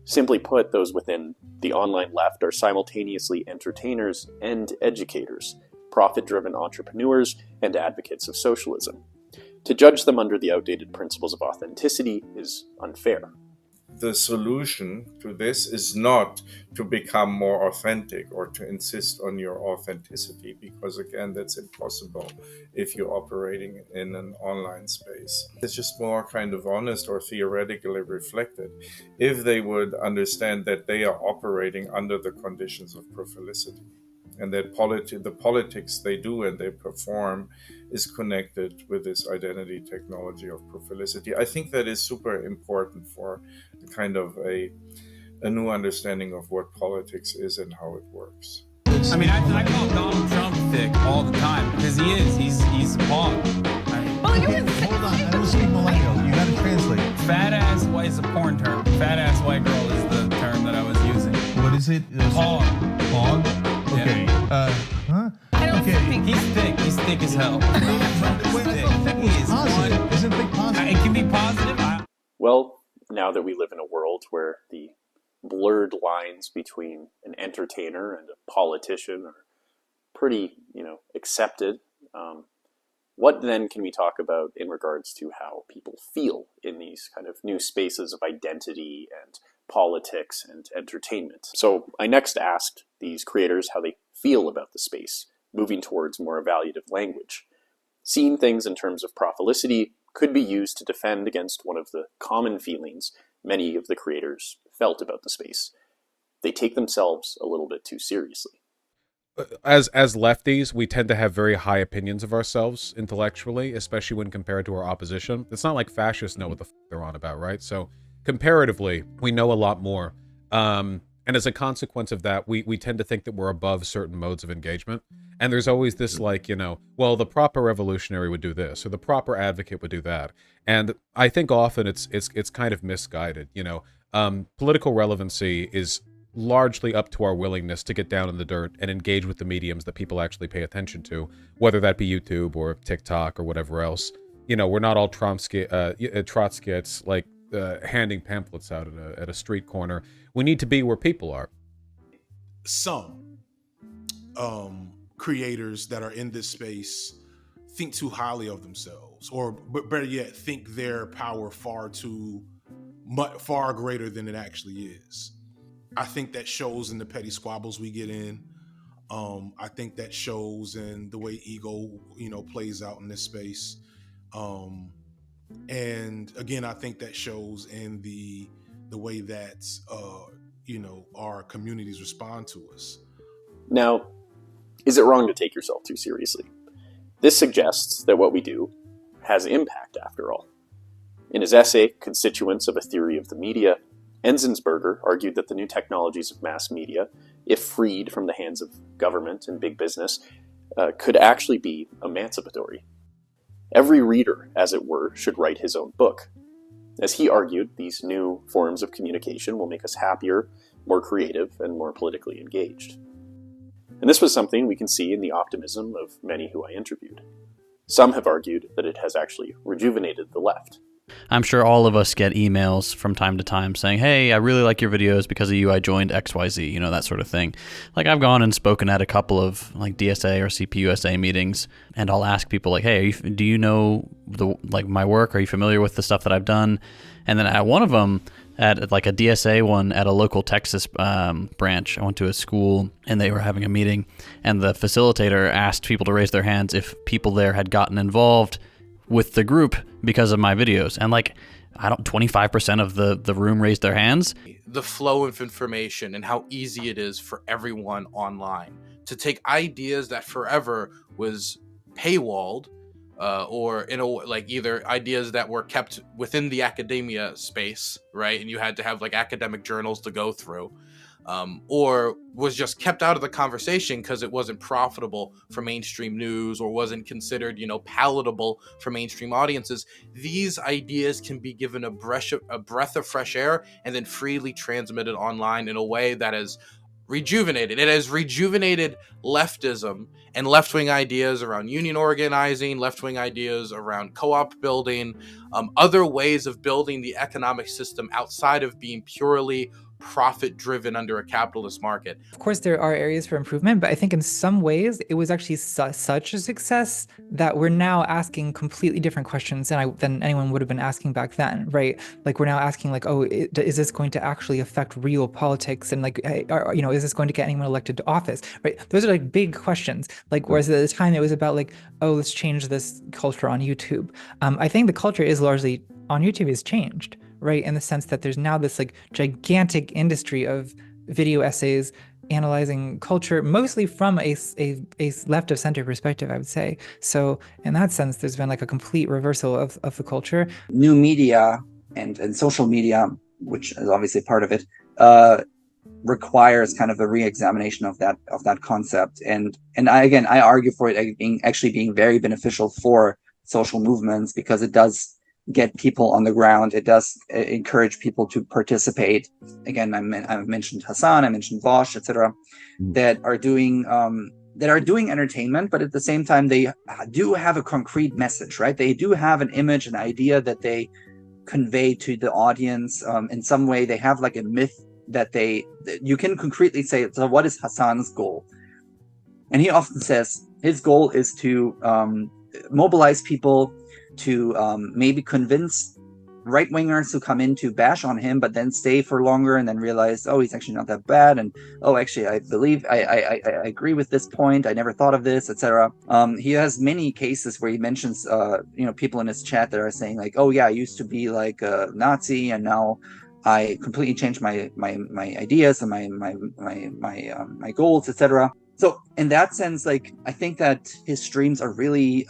Speaker 5: Simply put, those within the online left are simultaneously entertainers and educators, profit-driven entrepreneurs, and advocates of socialism. To judge them under the outdated principles of authenticity is unfair.
Speaker 3: The solution to this is not to become more authentic or to insist on your authenticity, because again, that's impossible if you're operating in an online space. It's just more kind of honest or theoretically reflected. If they would understand that they are operating under the conditions of profilicity, and that the politics they do and they perform is connected with this identity technology of profilicity. I think that is super important for kind of a new understanding of what politics is and how it works.
Speaker 4: I mean, I call Donald Trump thick all the time because he is. He's a hog.
Speaker 7: Hold on, I don't speak millennial. You gotta translate.
Speaker 4: Fat ass white is a porn term. Fat ass white girl is the term that I was using.
Speaker 7: What is it?
Speaker 4: Hog.
Speaker 7: Hog? Okay.
Speaker 4: Yeah.
Speaker 7: Huh?
Speaker 4: I don't think he's thick. He's thick as hell. He is
Speaker 7: positive. Isn't thick positive?
Speaker 4: It can be positive.
Speaker 5: Well, now that we live in a world where the blurred lines between an entertainer and a politician are pretty, accepted. What then can we talk about in regards to how people feel in these kind of new spaces of identity and politics and entertainment? So I next asked these creators how they feel about the space, moving towards more evaluative language. Seeing things in terms of profilicity could be used to defend against one of the common feelings many of the creators felt about the space. They take themselves a little bit too seriously.
Speaker 8: As lefties, we tend to have very high opinions of ourselves intellectually, especially when compared to our opposition. It's not like fascists know what the f they're on about, right? So comparatively, we know a lot more. And as a consequence of that, we tend to think that we're above certain modes of engagement. And there's always this well, the proper revolutionary would do this, or the proper advocate would do that. And I think often it's kind of misguided. Political relevancy is largely up to our willingness to get down in the dirt and engage with the mediums that people actually pay attention to, whether that be YouTube or TikTok or whatever else. We're not all Trotskyites like handing pamphlets out at a street corner. We need to be where people are.
Speaker 15: Some creators that are in this space think too highly of themselves, or better yet, think their power far greater than it actually is. I think that shows in the petty squabbles we get in. I think that shows in the way ego, plays out in this space. And again, I think that shows in the way that, our communities respond to us.
Speaker 5: Now, is it wrong to take yourself too seriously? This suggests that what we do has impact after all. In his essay, Constituents of a Theory of the Media, Enzensberger argued that the new technologies of mass media, if freed from the hands of government and big business, could actually be emancipatory. Every reader, as it were, should write his own book. As he argued, these new forms of communication will make us happier, more creative, and more politically engaged. And this was something we can see in the optimism of many who I interviewed. Some have argued that it has actually rejuvenated the left.
Speaker 9: I'm sure all of us get emails from time to time saying, hey, I really like your videos. Because of you, I joined XYZ, that sort of thing. Like, I've gone and spoken at a couple of DSA or CPUSA meetings, and I'll ask people hey, do you know my work? Are you familiar with the stuff that I've done? And then at one of them, at a DSA one at a local Texas branch, I went to a school and they were having a meeting, and the facilitator asked people to raise their hands if people there had gotten involved with the group because of my videos. And 25% of the room raised their hands.
Speaker 6: The flow of information and how easy it is for everyone online to take ideas that forever was paywalled, or either ideas that were kept within the academia space, right? And you had to have academic journals to go through, or was just kept out of the conversation because it wasn't profitable for mainstream news or wasn't considered, palatable for mainstream audiences. These ideas can be given a breath of fresh air and then freely transmitted online in a way that is rejuvenated. It has rejuvenated leftism and left-wing ideas around union organizing, left-wing ideas around co-op building, other ways of building the economic system outside of being purely profit-driven under a capitalist market.
Speaker 13: Of course, there are areas for improvement, but I think in some ways it was actually such a success that we're now asking completely different questions than anyone would have been asking back then, right? We're now asking is this going to actually affect real politics? And is this going to get anyone elected to office, right? Those are big questions. Whereas at the time it was about let's change this culture on YouTube. I think the culture is largely on YouTube has changed, right? In the sense that there's now this gigantic industry of video essays analyzing culture, mostly from a left of center perspective, I would say. So in that sense, there's been a complete reversal of the culture.
Speaker 20: New media and social media, which is obviously part of it, requires kind of a re-examination of that concept. And I argue for it being very beneficial for social movements, because it does get people on the ground. It does encourage people to participate. Again, I mentioned Hassan, I mentioned Bosch, etc., that are doing entertainment, but at the same time they do have a concrete message, right? They do have an image, an idea that they convey to the audience. In some way, they have a myth that you can concretely say, so what is Hassan's goal? And he often says his goal is to mobilize people, to maybe convince right-wingers who come in to bash on him, but then stay for longer and then realize, oh, he's actually not that bad, and oh, actually, I believe I agree with this point. I never thought of this, etc. He has many cases where he mentions, people in his chat that are saying like, oh yeah, I used to be like a Nazi, and now I completely changed my ideas and my goals, etc. So in that sense, like, I think that his streams are really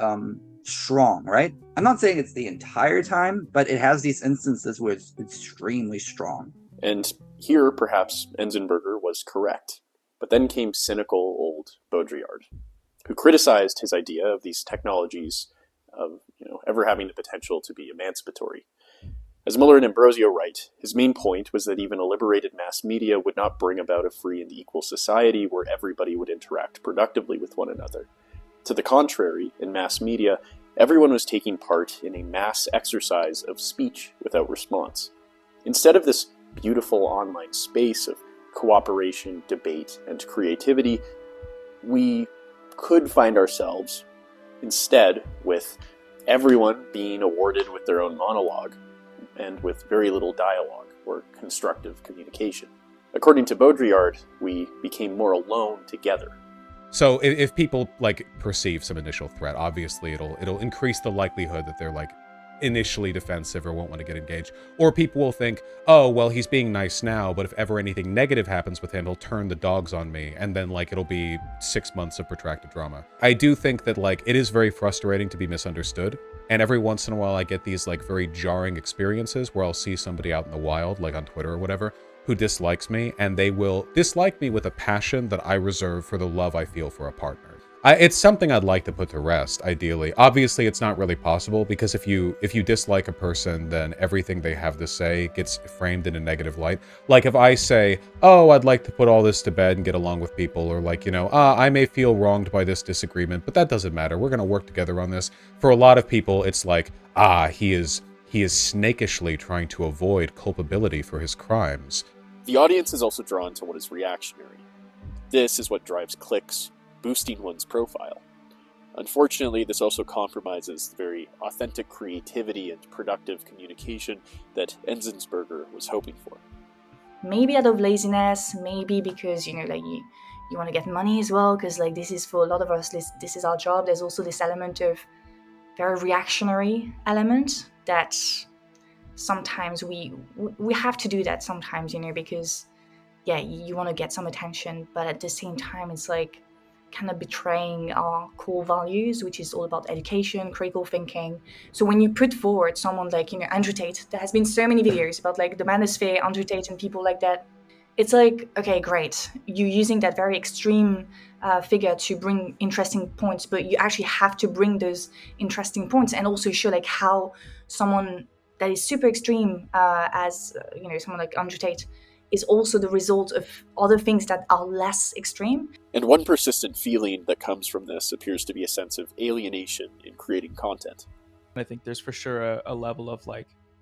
Speaker 20: strong, right? I'm not saying it's the entire time, but it has these instances where it's extremely strong.
Speaker 5: And here, perhaps, Enzensberger was correct. But then came cynical old Baudrillard, who criticized his idea of these technologies of, ever having the potential to be emancipatory. As Miller and Ambrosio write, his main point was that even a liberated mass media would not bring about a free and equal society where everybody would interact productively with one another. To the contrary, in mass media, everyone was taking part in a mass exercise of speech without response. Instead of this beautiful online space of cooperation, debate, and creativity, we could find ourselves instead with everyone being awarded with their own monologue and with very little dialogue or constructive communication. According to Baudrillard, we became more alone together.
Speaker 8: So if people perceive some initial threat, obviously it'll increase the likelihood that they're initially defensive or won't want to get engaged. Or people will think, oh, well, he's being nice now, but if ever anything negative happens with him, he'll turn the dogs on me, and then it'll be 6 months of protracted drama. I do think that it is very frustrating to be misunderstood, and every once in a while I get these very jarring experiences where I'll see somebody out in the wild, on Twitter or whatever, who dislikes me, and they will dislike me with a passion that I reserve for the love I feel for a partner. It's something I'd like to put to rest, ideally. Obviously, it's not really possible, because if you dislike a person, then everything they have to say gets framed in a negative light. If I say, oh, I'd like to put all this to bed and get along with people, or I may feel wronged by this disagreement, but that doesn't matter. We're going to work together on this. For a lot of people, it's he is snakishly trying to avoid culpability for his crimes.
Speaker 5: The audience is also drawn to what is reactionary. This is what drives clicks, boosting one's profile. Unfortunately, this also compromises the very authentic creativity and productive communication that Enzensberger was hoping for.
Speaker 22: Maybe out of laziness, maybe because, you want to get money as well, because this is for a lot of us, this is our job. There's also this element of very reactionary element that sometimes we have to do that sometimes, because you want to get some attention, but at the same time it's kind of betraying our core values, which is all about education, critical thinking. So when you put forward someone Andrew Tate, there has been so many videos about the manosphere, Andrew Tate and people like that, it's okay, great, you're using that very extreme figure to bring interesting points, but you actually have to bring those interesting points and also show how someone that is super extreme, as someone like Andrew Tate, is also the result of other things that are less extreme.
Speaker 5: And one persistent feeling that comes from this appears to be a sense of alienation in creating content.
Speaker 21: I think there's for sure a level of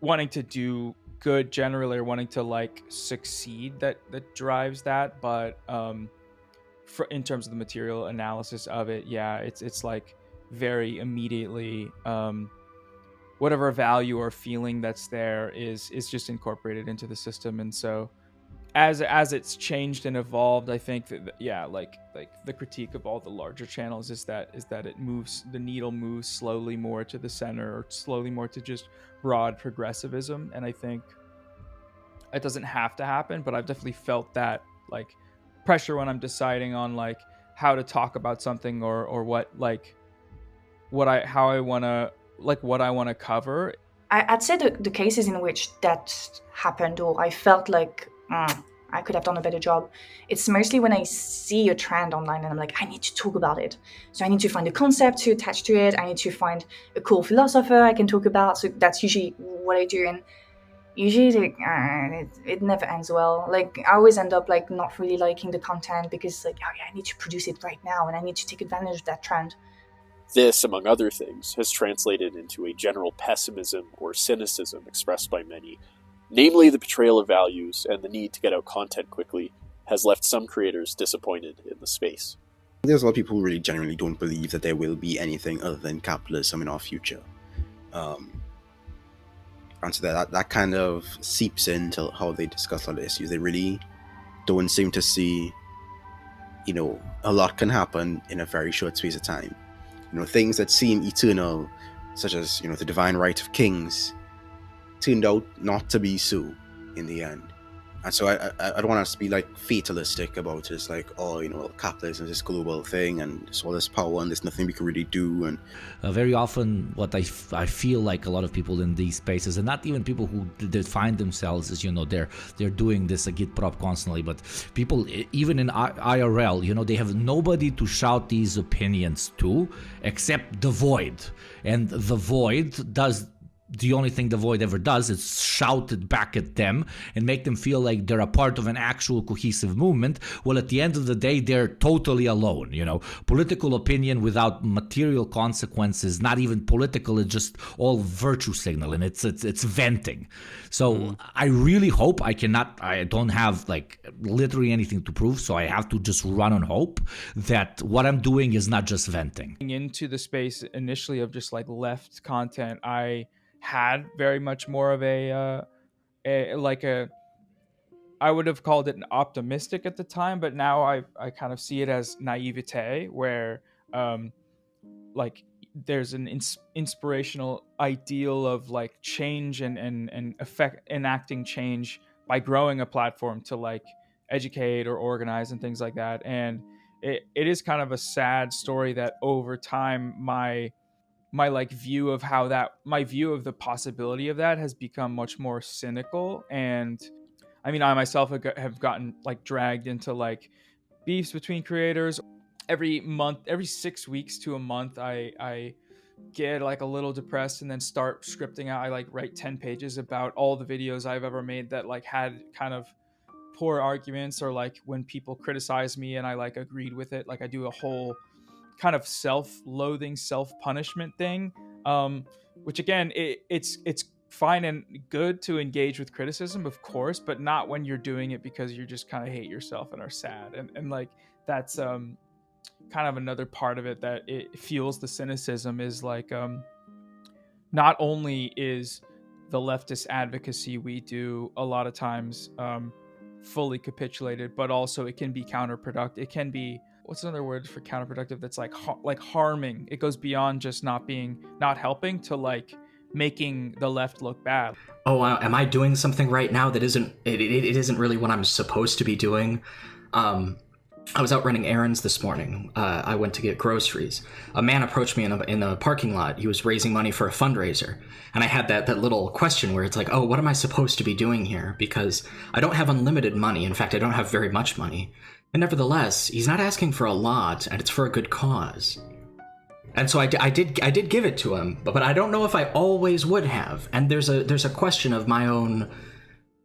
Speaker 21: wanting to do good generally, or wanting to succeed that drives that. But in terms of the material analysis of it, it's very immediately whatever value or feeling that's there is just incorporated into the system. And so as it's changed and evolved, I think that the critique of all the larger channels is that the needle moves slowly more to the center, or slowly more to just broad progressivism. And I think it doesn't have to happen, but I've definitely felt that pressure when I'm deciding on how to talk about something, or what I want to cover.
Speaker 22: I'd say the cases in which that happened, or I felt I could have done a better job, it's mostly when I see a trend online and I'm I need to talk about it. So I need to find a concept to attach to it. I need to find a cool philosopher I can talk about. So that's usually what I do. And usually it never ends well. I always end up not really liking the content, because I need to produce it right now and I need to take advantage of that trend.
Speaker 5: This, among other things, has translated into a general pessimism or cynicism expressed by many, Namely, the betrayal of values and the need to get out content quickly has left some creators disappointed in the space.
Speaker 23: There's a lot of people who really genuinely don't believe that there will be anything other than capitalism in our future. And so that kind of seeps into how they discuss all the issues. They really don't seem to see, a lot can happen in a very short space of time. Things that seem eternal, such as, the divine right of kings, turned out not to be so in the end. And so I don't want us to be like fatalistic about it. It's like, capitalism is this global thing and it's all this power and there's nothing we can really do. And
Speaker 10: very often what I feel like a lot of people in these spaces, and not even people who define themselves as, they're doing this agitprop constantly, but people even in IRL, they have nobody to shout these opinions to except the void. And the void does the only thing the void ever does is shout it back at them and make them feel like they're a part of an actual cohesive movement. Well, at the end of the day, they're totally alone. Political opinion without material consequences, not even political, it's just all virtue signaling. It's venting. So I really hope I don't have like literally anything to prove, so I have to just run on hope that what I'm doing is not just venting.
Speaker 21: Into the space initially of just like left content, I had very much more of I would have called it an optimistic at the time, but now I kind of see it as naivete, where like there's an inspirational ideal of like change and enacting change by growing a platform to like educate or organize and things like that. And it is kind of a sad story that over time my view of my view of the possibility of that has become much more cynical. And I mean, I myself have gotten like dragged into like beefs between creators. Every 6 weeks to a month, I get like a little depressed and then start scripting out. I like write 10 pages about all the videos I've ever made that like had kind of poor arguments, or like when people criticize me and I like agreed with it. Like I do a whole kind of self-loathing, self-punishment thing, which again, it's fine and good to engage with criticism, of course, but not when you're doing it because you just kind of hate yourself and are sad. And like that's kind of another part of it that it fuels the cynicism is like not only is the leftist advocacy we do a lot of times fully capitulated, but also it can be counterproductive. It can be, what's another word for counterproductive, that's like harming. It goes beyond just not helping to like making the left look bad.
Speaker 11: Oh, am I doing something right now that isn't really what I'm supposed to be doing? I was out running errands this morning. I went to get groceries. A man approached me in a parking lot. He was raising money for a fundraiser. And I had that little question where it's like, oh, what am I supposed to be doing here? Because I don't have unlimited money. In fact, I don't have very much money. And nevertheless, he's not asking for a lot, and it's for a good cause. And so I did give it to him, but I don't know if I always would have. And there's a question of my own,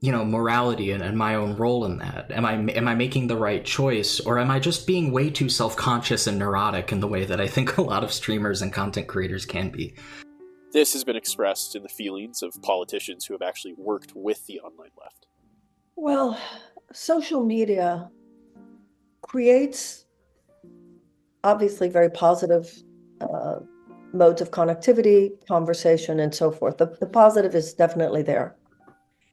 Speaker 11: morality and my own role in that. Am I making the right choice, or am I just being way too self-conscious and neurotic in the way that I think a lot of streamers and content creators can be?
Speaker 5: This has been expressed in the feelings of politicians who have actually worked with the online left.
Speaker 12: Well, social media creates obviously very positive modes of connectivity, conversation, and so forth. The positive is definitely there.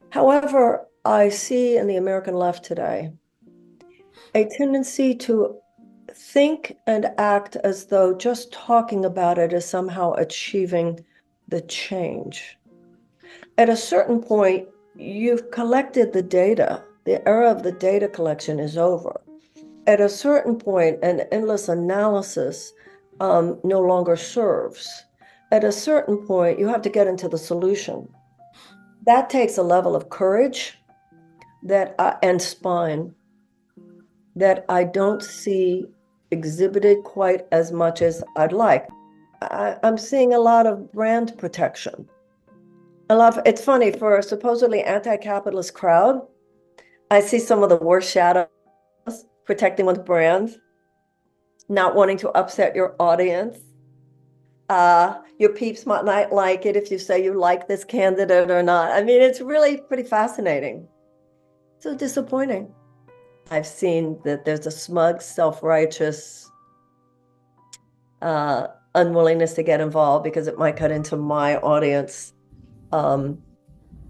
Speaker 12: However, I see in the American left today a tendency to think and act as though just talking about it is somehow achieving the change. At a certain point, you've collected the data. The era of the data collection is over. At a certain point, an endless analysis no longer serves. At a certain point, you have to get into the solution. That takes a level of courage and spine that I don't see exhibited quite as much as I'd like. I'm seeing a lot of brand protection. It's funny, for a supposedly anti-capitalist crowd, I see some of the worst shadows protecting one's brand, not wanting to upset your audience, Your peeps might not like it if you say you like this candidate or not. I mean, it's really pretty fascinating. So disappointing. I've seen that there's a smug, self-righteous unwillingness to get involved because it might cut into my audience on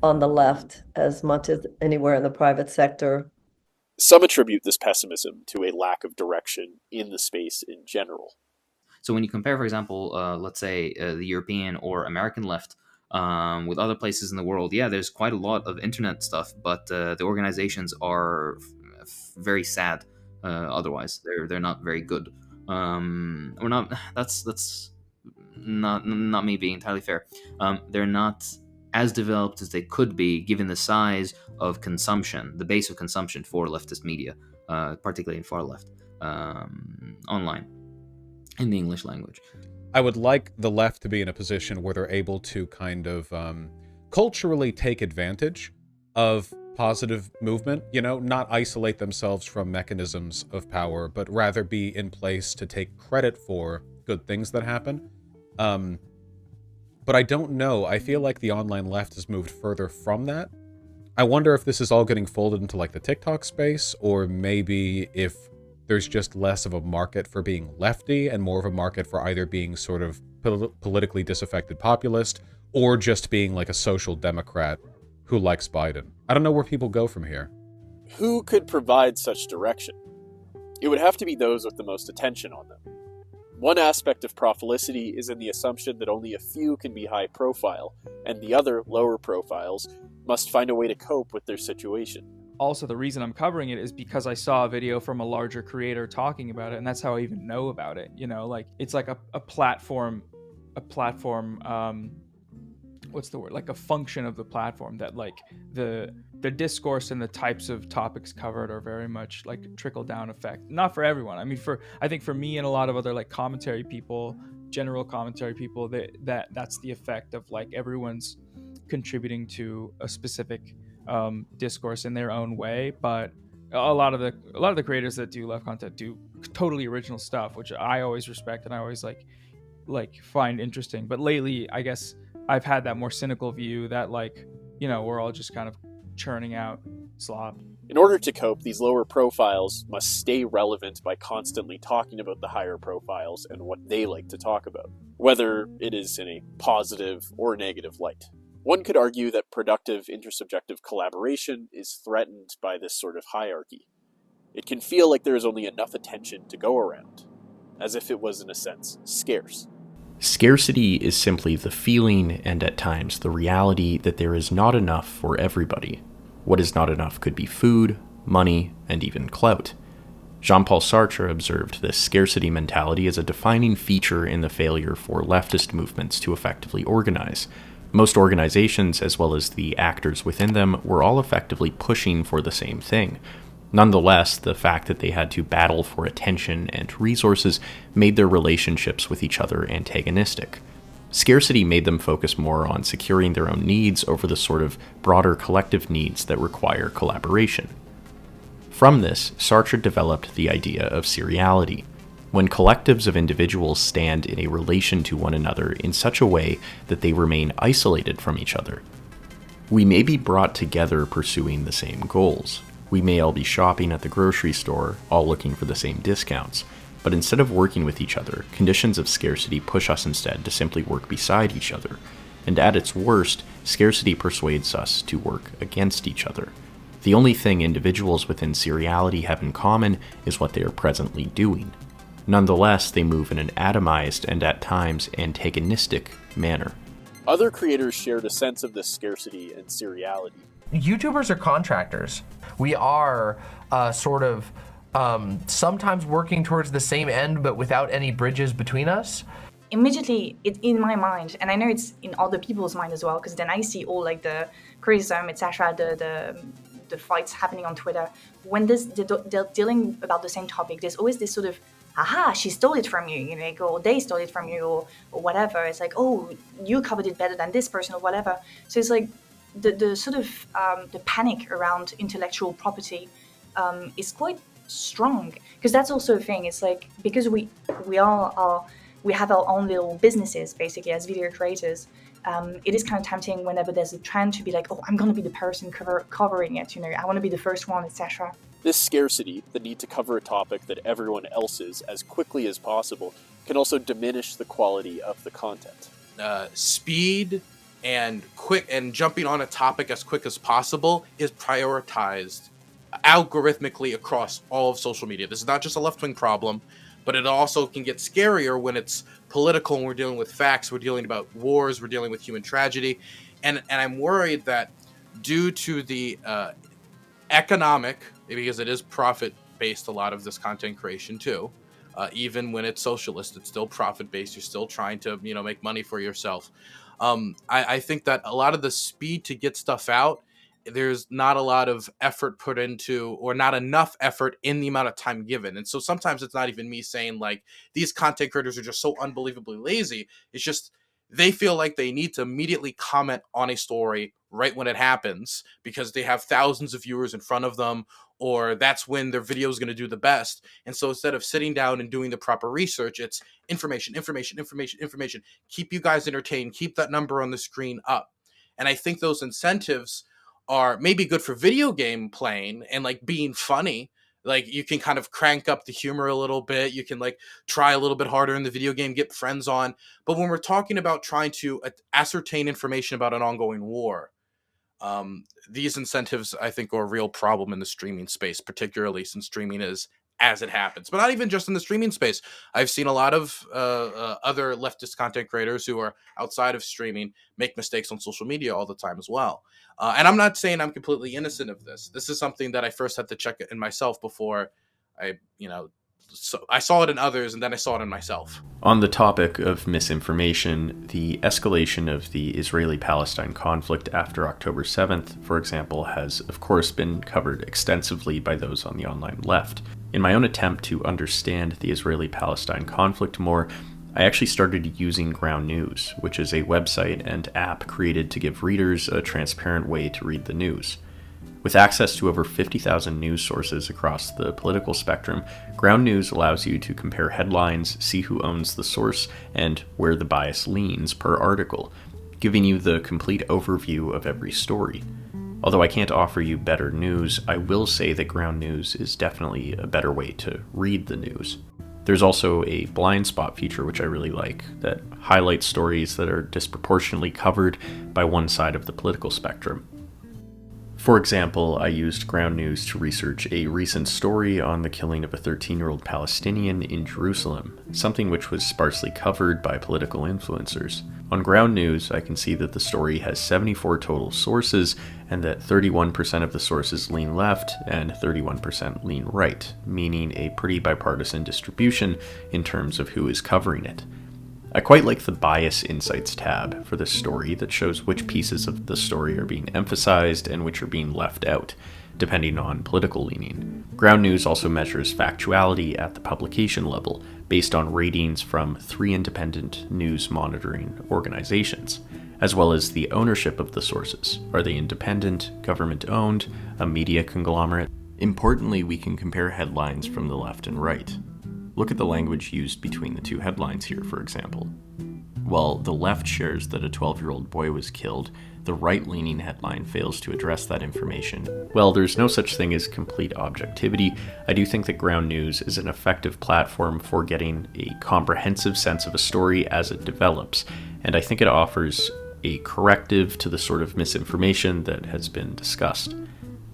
Speaker 12: the left as much as anywhere in the private sector.
Speaker 5: Some attribute this pessimism to a lack of direction in the space in general.
Speaker 2: So when you compare, for example, let's say the European or American left with other places in the world, yeah, there's quite a lot of internet stuff, but the organizations are very sad. Otherwise, they're not very good. Or not. That's not me being entirely fair. They're not as developed as they could be, given the size of consumption, the base of consumption for leftist media, particularly in far left, online, in the English language.
Speaker 8: I would like the left to be in a position where they're able to kind of culturally take advantage of positive movement, not isolate themselves from mechanisms of power, but rather be in place to take credit for good things that happen. But I don't know. I feel like the online left has moved further from that. I wonder if this is all getting folded into like the TikTok space, or maybe if there's just less of a market for being lefty and more of a market for either being sort of politically disaffected populist or just being like a social democrat who likes Biden. I don't know where people go from here.
Speaker 5: Who could provide such direction? It would have to be those with the most attention on them. One aspect of Profilicity is in the assumption that only a few can be high profile, and the other, lower profiles, must find a way to cope with their situation.
Speaker 21: Also, the reason I'm covering it is because I saw a video from a larger creator talking about it, and that's how I even know about it. It's like a platform, what's the word? Like a function of the platform that like the discourse and the types of topics covered are very much like trickle down effect. Not for everyone. I mean, I think for me and a lot of other like commentary people, general commentary people, that's the effect of like everyone's contributing to a specific discourse in their own way. But a lot of the creators that do left content do totally original stuff, which I always respect and I always like find interesting. But lately, I guess I've had that more cynical view that we're all just kind of churning out slop.
Speaker 5: In order to cope, these lower profiles must stay relevant by constantly talking about the higher profiles and what they like to talk about, whether it is in a positive or negative light. One could argue that productive intersubjective collaboration is threatened by this sort of hierarchy. It can feel like there is only enough attention to go around, as if it was, in a sense, scarce.
Speaker 1: Scarcity is simply the feeling and at times the reality that there is not enough for everybody. What is not enough could be food, money, and even clout. Jean-Paul Sartre observed this scarcity mentality as a defining feature in the failure for leftist movements to effectively organize. Most organizations, as well as the actors within them, were all effectively pushing for the same thing. Nonetheless, the fact that they had to battle for attention and resources made their relationships with each other antagonistic. Scarcity made them focus more on securing their own needs over the sort of broader collective needs that require collaboration. From this, Sartre developed the idea of seriality, when collectives of individuals stand in a relation to one another in such a way that they remain isolated from each other. We may be brought together pursuing the same goals. We may all be shopping at the grocery store, all looking for the same discounts, but instead of working with each other, conditions of scarcity push us instead to simply work beside each other, and at its worst, scarcity persuades us to work against each other. The only thing individuals within seriality have in common is what they are presently doing. Nonetheless, they move in an atomized and at times antagonistic manner.
Speaker 5: Other creators shared a sense of this scarcity and seriality.
Speaker 17: YouTubers are contractors. We are sometimes working towards the same end, but without any bridges between us.
Speaker 22: Immediately, it's in my mind, and I know it's in other people's mind as well, because then I see all like the criticism, etc., the fights happening on Twitter. When they're dealing about the same topic, there's always this sort of, aha, she stole it from you, or they stole it from you, or whatever. It's like, oh, you covered it better than this person, or whatever. So it's like, the sort of the panic around intellectual property is quite strong, because that's also a thing. It's like, because we all are we have our own little businesses, basically, as video creators. It is kind of tempting whenever there's a trend to be like, oh, I'm going to be the person covering it, I want to be the first one, etc.
Speaker 5: This scarcity, the need to cover a topic that everyone else is as quickly as possible, can also diminish the quality of the content.
Speaker 6: Speed and quick and jumping on a topic as quick as possible is prioritized algorithmically across all of social media. This is not just a left-wing problem, but it also can get scarier when it's political and we're dealing with facts, we're dealing about wars, we're dealing with human tragedy. And I'm worried that due to the economic, because it is profit-based, a lot of this content creation too, even when it's socialist, it's still profit-based. You're still trying to, make money for yourself. I think that a lot of the speed to get stuff out, there's not a lot of effort put into, or not enough effort in the amount of time given. And so sometimes it's not even me saying like these content creators are just so unbelievably lazy. It's just they feel like they need to immediately comment on a story right when it happens because they have thousands of viewers in front of them, or that's when their video is going to do the best. And so instead of sitting down and doing the proper research, it's information. Keep you guys entertained. Keep that number on the screen up. And I think those incentives are maybe good for video game playing and like being funny. Like you can kind of crank up the humor a little bit. You can like try a little bit harder in the video game, get friends on. But when we're talking about trying to ascertain information about an ongoing war, these incentives, I think, are a real problem in the streaming space, particularly since streaming is as it happens. But not even just in the streaming space. I've seen a lot of other leftist content creators who are outside of streaming make mistakes on social media all the time as well. And I'm not saying I'm completely innocent of this. This is something that I first had to check in myself before I saw it in others, and then I saw it in myself.
Speaker 1: On the topic of misinformation, the escalation of the Israeli-Palestine conflict after October 7th, for example, has of course been covered extensively by those on the online left. In my own attempt to understand the Israeli-Palestine conflict more, I actually started using Ground News, which is a website and app created to give readers a transparent way to read the news. With access to over 50,000 news sources across the political spectrum, Ground News allows you to compare headlines, see who owns the source, and where the bias leans per article, giving you the complete overview of every story. Although I can't offer you better news, I will say that Ground News is definitely a better way to read the news. There's also a blind spot feature which I really like that highlights stories that are disproportionately covered by one side of the political spectrum. For example, I used Ground News to research a recent story on the killing of a 13-year-old Palestinian in Jerusalem, something which was sparsely covered by political influencers. On Ground News, I can see that the story has 74 total sources, and that 31% of the sources lean left and 31% lean right, meaning a pretty bipartisan distribution in terms of who is covering it. I quite like the Bias Insights tab for this story that shows which pieces of the story are being emphasized and which are being left out, depending on political leaning. Ground News also measures factuality at the publication level, based on ratings from 3 independent news monitoring organizations, as well as the ownership of the sources. Are they independent, government-owned, a media conglomerate? Importantly, we can compare headlines from the left and right. Look at the language used between the two headlines here, for example. While the left shares that a 12-year-old boy was killed, the right-leaning headline fails to address that information. While there's no such thing as complete objectivity, I do think that Ground News is an effective platform for getting a comprehensive sense of a story as it develops, and I think it offers a corrective to the sort of misinformation that has been discussed.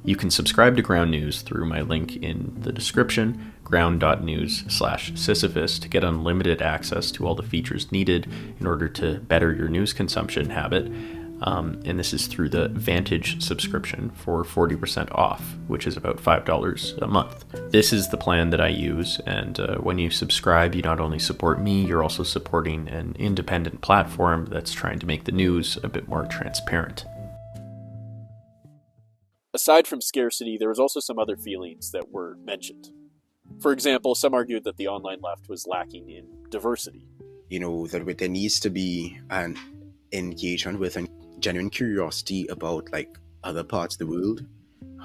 Speaker 1: You can subscribe to Ground News through my link in the description, ground.news/Sisyphus, to get unlimited access to all the features needed in order to better your news consumption habit. And this is through the Vantage subscription for 40% off, which is about $5 a month. This is the plan that I use, and when you subscribe, you not only support me, you're also supporting an independent platform that's trying to make the news a bit more transparent.
Speaker 5: Aside from scarcity, there was also some other feelings that were mentioned. For example, some argued that the online left was lacking in diversity.
Speaker 23: That there needs to be an engagement with a genuine curiosity about other parts of the world.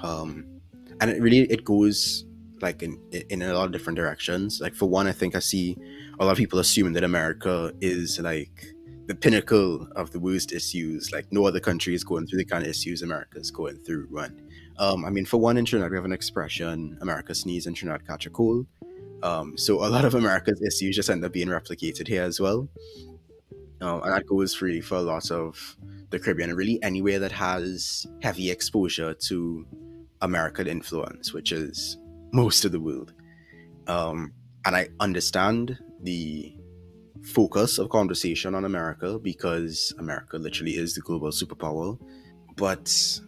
Speaker 23: And it goes in a lot of different directions. For one, I think I see a lot of people assuming that America is like the pinnacle of the worst issues. Like no other country is going through the kind of issues America is going through. Right? I mean, for one, in Trinidad, we have an expression: "America sneeze and Trinidad catch a cold." So a lot of America's issues just end up being replicated here as well. And that goes really for a lot of the Caribbean, and really anywhere that has heavy exposure to American influence, which is most of the world. And I understand the focus of conversation on America because America literally is the global superpower. But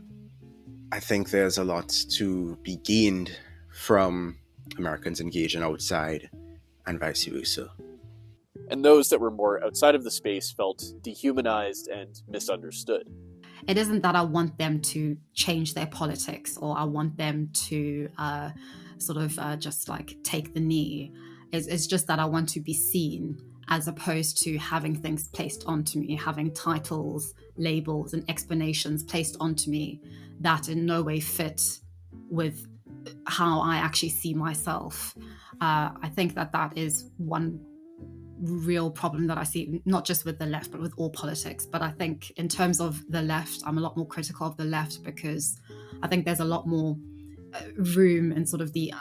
Speaker 23: I think there's a lot to be gained from Americans engaging outside and vice versa.
Speaker 5: And those that were more outside of the space felt dehumanized and misunderstood.
Speaker 14: It isn't that I want them to change their politics or I want them to just like take the knee. It's just that I want to be seen, as opposed to having things placed onto me, having titles, labels, and explanations placed onto me that in no way fit with how I actually see myself. I think that is one real problem that I see, not just with the left, but with all politics. But I think in terms of the left, I'm a lot more critical of the left because I think there's a lot more room in sort of the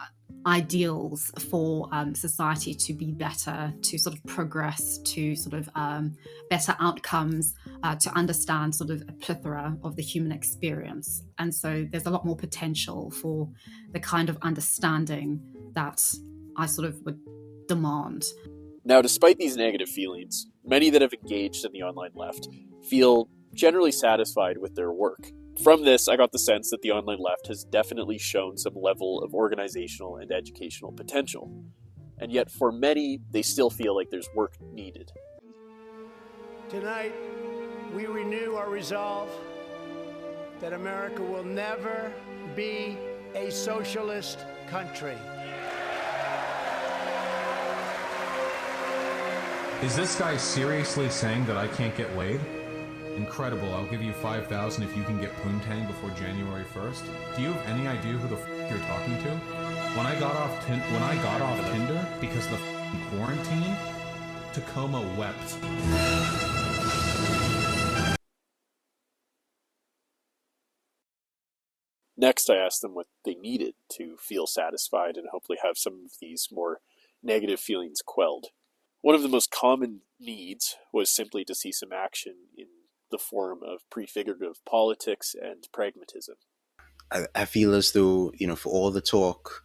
Speaker 14: ideals for society to be better, to sort of progress, to sort of better outcomes, to understand sort of a plethora of the human experience. And so there's a lot more potential for the kind of understanding that I sort of would demand.
Speaker 5: Now, despite these negative feelings, many that have engaged in the online left feel generally satisfied with their work. From this, I got the sense that the online left has definitely shown some level of organizational and educational potential. And yet, for many, they still feel like there's work needed.
Speaker 16: Tonight, we renew our resolve that America will never be a socialist country.
Speaker 8: Is this guy seriously saying that I can't get laid? Incredible, I'll give you 5,000 if you can get poontang before January 1st. Do you have any idea who the f*** you're talking to? When I got off Tinder because of the quarantine, Tacoma wept.
Speaker 5: Next, I asked them what they needed to feel satisfied and hopefully have some of these more negative feelings quelled. One of the most common needs was simply to see some action in the form of prefigurative politics and pragmatism.
Speaker 23: I feel as though, for all the talk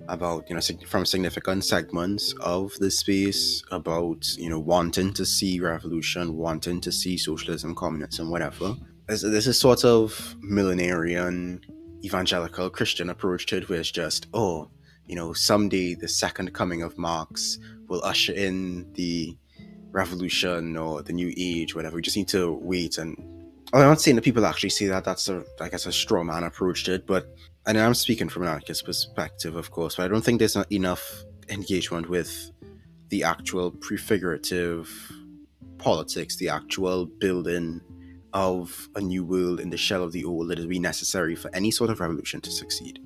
Speaker 23: about, from significant segments of the space about, wanting to see revolution, wanting to see socialism, communism, whatever, there's a sort of millenarian, evangelical Christian approach to it where it's just, someday the second coming of Marx will usher in the revolution or the new age, whatever. We just need to wait. And I'm not saying that people actually see that. That's a straw man approach to it. But and I'm speaking from an anarchist perspective, of course. But I don't think there's not enough engagement with the actual prefigurative politics, the actual building of a new world in the shell of the old that will be necessary for any sort of revolution to succeed.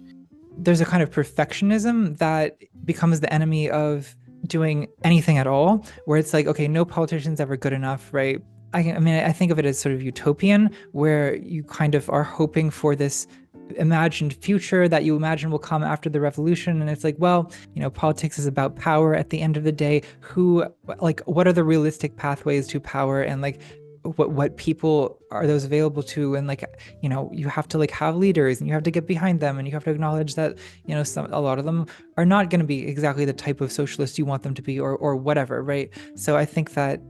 Speaker 13: There's a kind of perfectionism that becomes the enemy of doing anything at all, where it's like, okay, no politician's ever good enough, right? I think of it as sort of utopian, where you kind of are hoping for this imagined future that you imagine will come after the revolution. And it's like, well, politics is about power at the end of the day. What are the realistic pathways to power, and what people are those available to? And you have to have leaders, and you have to get behind them, and you have to acknowledge that a lot of them are not going to be exactly the type of socialist you want them to be, or whatever, right? So I think that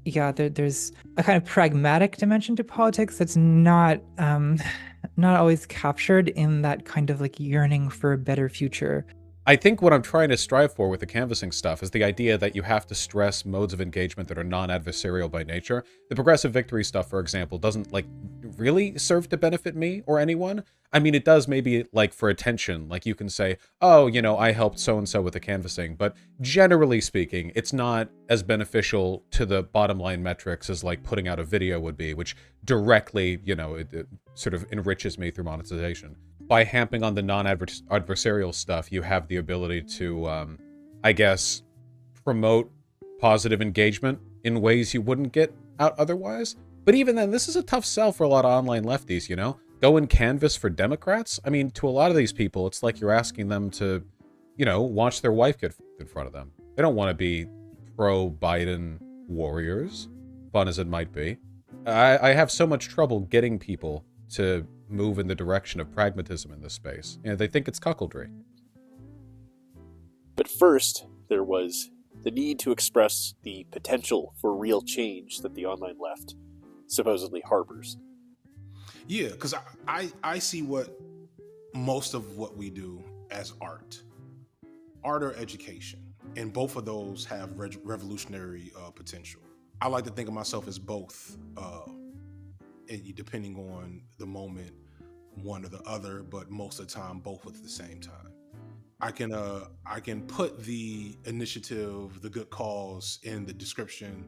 Speaker 13: there's a kind of pragmatic dimension to politics that's not always captured in that kind of yearning for a better future.
Speaker 8: I think what I'm trying to strive for with the canvassing stuff is the idea that you have to stress modes of engagement that are non-adversarial by nature. The progressive victory stuff, for example, doesn't really serve to benefit me or anyone. I mean, it does maybe for attention. You can say, oh, I helped so-and-so with the canvassing. But generally speaking, it's not as beneficial to the bottom line metrics as putting out a video would be, which directly, it sort of enriches me through monetization. By hamping on the non-adversarial stuff, you have the ability to, promote positive engagement in ways you wouldn't get out otherwise. But even then, this is a tough sell for a lot of online lefties, you know? Go and canvass for Democrats? I mean, to a lot of these people, it's like you're asking them to, you know, watch their wife get in front of them. They don't want to be pro-Biden warriors, fun as it might be. I have so much trouble getting people to move in the direction of pragmatism in this space. You know, they think it's cuckoldry.
Speaker 5: But first, there was the need to express the potential for real change that the online left supposedly harbors.
Speaker 15: Yeah, because I see what most of what we do as art or education, and both of those have revolutionary potential. I like to think of myself as both, depending on the moment, one or the other, but most of the time, both at the same time. I can put the initiative, the good cause in the description,